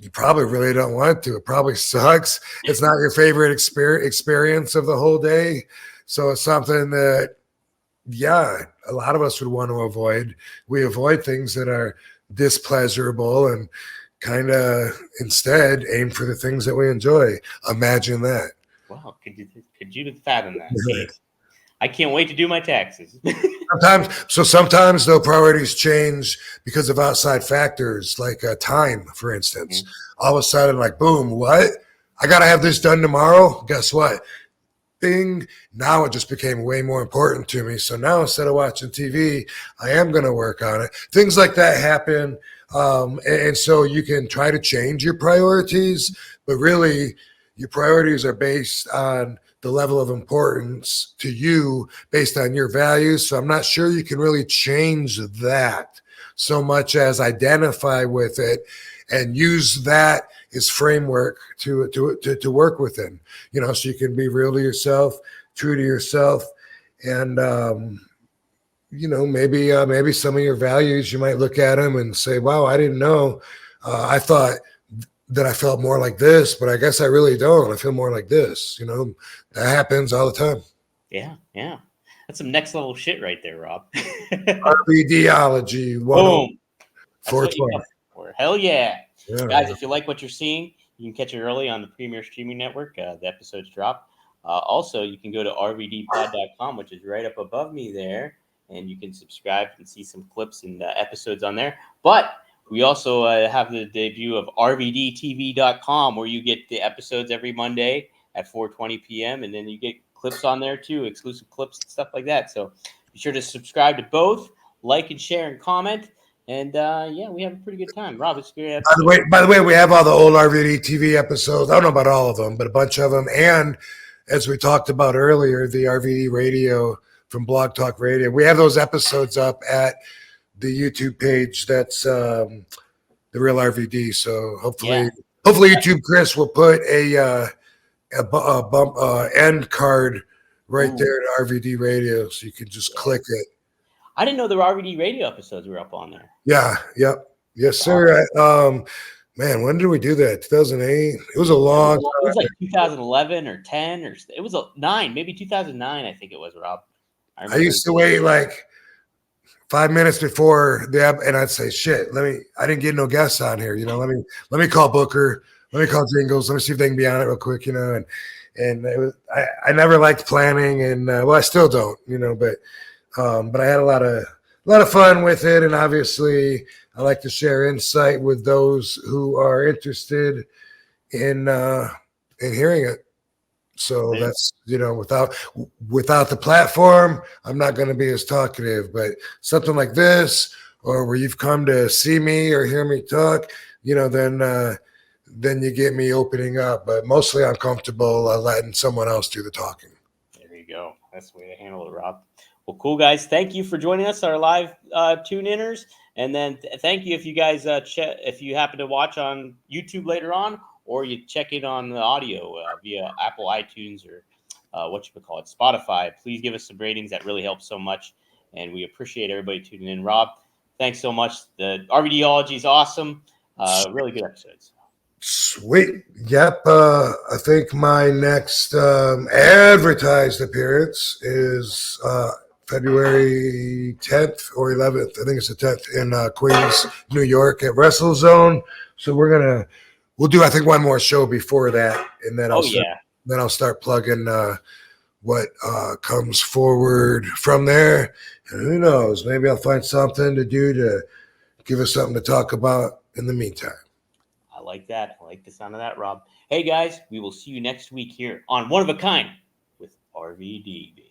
You probably really don't want to. It probably sucks. It's not your favorite experience of the whole day. So it's something that yeah, a lot of us would want to avoid. We avoid things that are displeasurable and kind of instead aim for the things that we enjoy. Imagine that. Wow, could you fathom that? See, I can't wait to do my taxes. Sometimes though priorities change because of outside factors like time, for instance. All of a sudden, like boom, what? I gotta have this done tomorrow. Guess what? Bing. Now it just became way more important to me. So now instead of watching TV, I am gonna work on it. Things like that happen, and so you can try to change your priorities, but really, your priorities are based on the level of importance to you based on your values. So I'm not sure you can really change that so much as identify with it and use that as framework to work within, so you can be real to yourself, true to yourself. And, maybe some of your values, you might look at them and say, wow, I didn't know. I thought that I felt more like this, but I guess I really don't. I feel more like this. That happens all the time. Yeah. That's some next level shit right there, Rob. RVDology. Boom. That's 420. what you come for. Hell yeah. Yeah. Guys, if you like what you're seeing, you can catch it early on the Premier Streaming Network. The episodes drop. Also, you can go to rvdpod.com, which is right up above me there, and you can subscribe and see some clips and episodes on there. But we also have the debut of rvdtv.com, where you get the episodes every Monday at 4:20 p.m. And then you get clips on there too, exclusive clips and stuff like that. So be sure to subscribe to both, like and share and comment. And we have a pretty good time. Rob, it's a great episode. By the way, we have all the old RVD TV episodes. I don't know about all of them, but a bunch of them. And as we talked about earlier, the RVD radio from Blog Talk Radio, we have those episodes up at the YouTube page. That's the Real RVD. So hopefully YouTube, Chris, will put a end card right there at RVD Radio, so you can just click it. I didn't know the RVD radio episodes were up on there. Yeah. Yep. Yes, sir. Man, when did we do that? 2008. It was a long. It was like 2011 or 10 or it was 9, maybe 2009. I think it was, Rob. I used to wait like 5 minutes before the app, and I'd say, "Shit, I didn't get no guests on here. Let me call Booker. Let me call Jingles. Let me see if they can be on it real quick. And it was I never liked planning, and I still don't. But I had a lot of fun with it, and obviously I like to share insight with those who are interested in hearing it. So that's, without the platform, I'm not going to be as talkative, but something like this, or where you've come to see me or hear me talk, then you get me opening up, but mostly I'm comfortable letting someone else do the talking. There you go. That's the way to handle it, Rob. Well, cool, guys. Thank you for joining us, our live tune-inners. And then thank you if you guys if you happen to watch on YouTube later on, or you check it on the audio via Apple iTunes or Spotify. Please give us some ratings. That really helps so much. And we appreciate everybody tuning in. Rob, thanks so much. The RVDology is awesome. Really good episodes. Sweet. Yep. I think my next advertised appearance is February 10th or 11th. I think it's the 10th in Queens, New York at WrestleZone. So we'll do, I think, one more show before that. And then I'll start plugging what comes forward from there. And who knows, maybe I'll find something to do to give us something to talk about in the meantime. I like that. I like the sound of that, Rob. Hey, guys, we will see you next week here on One of a Kind with RVD, baby.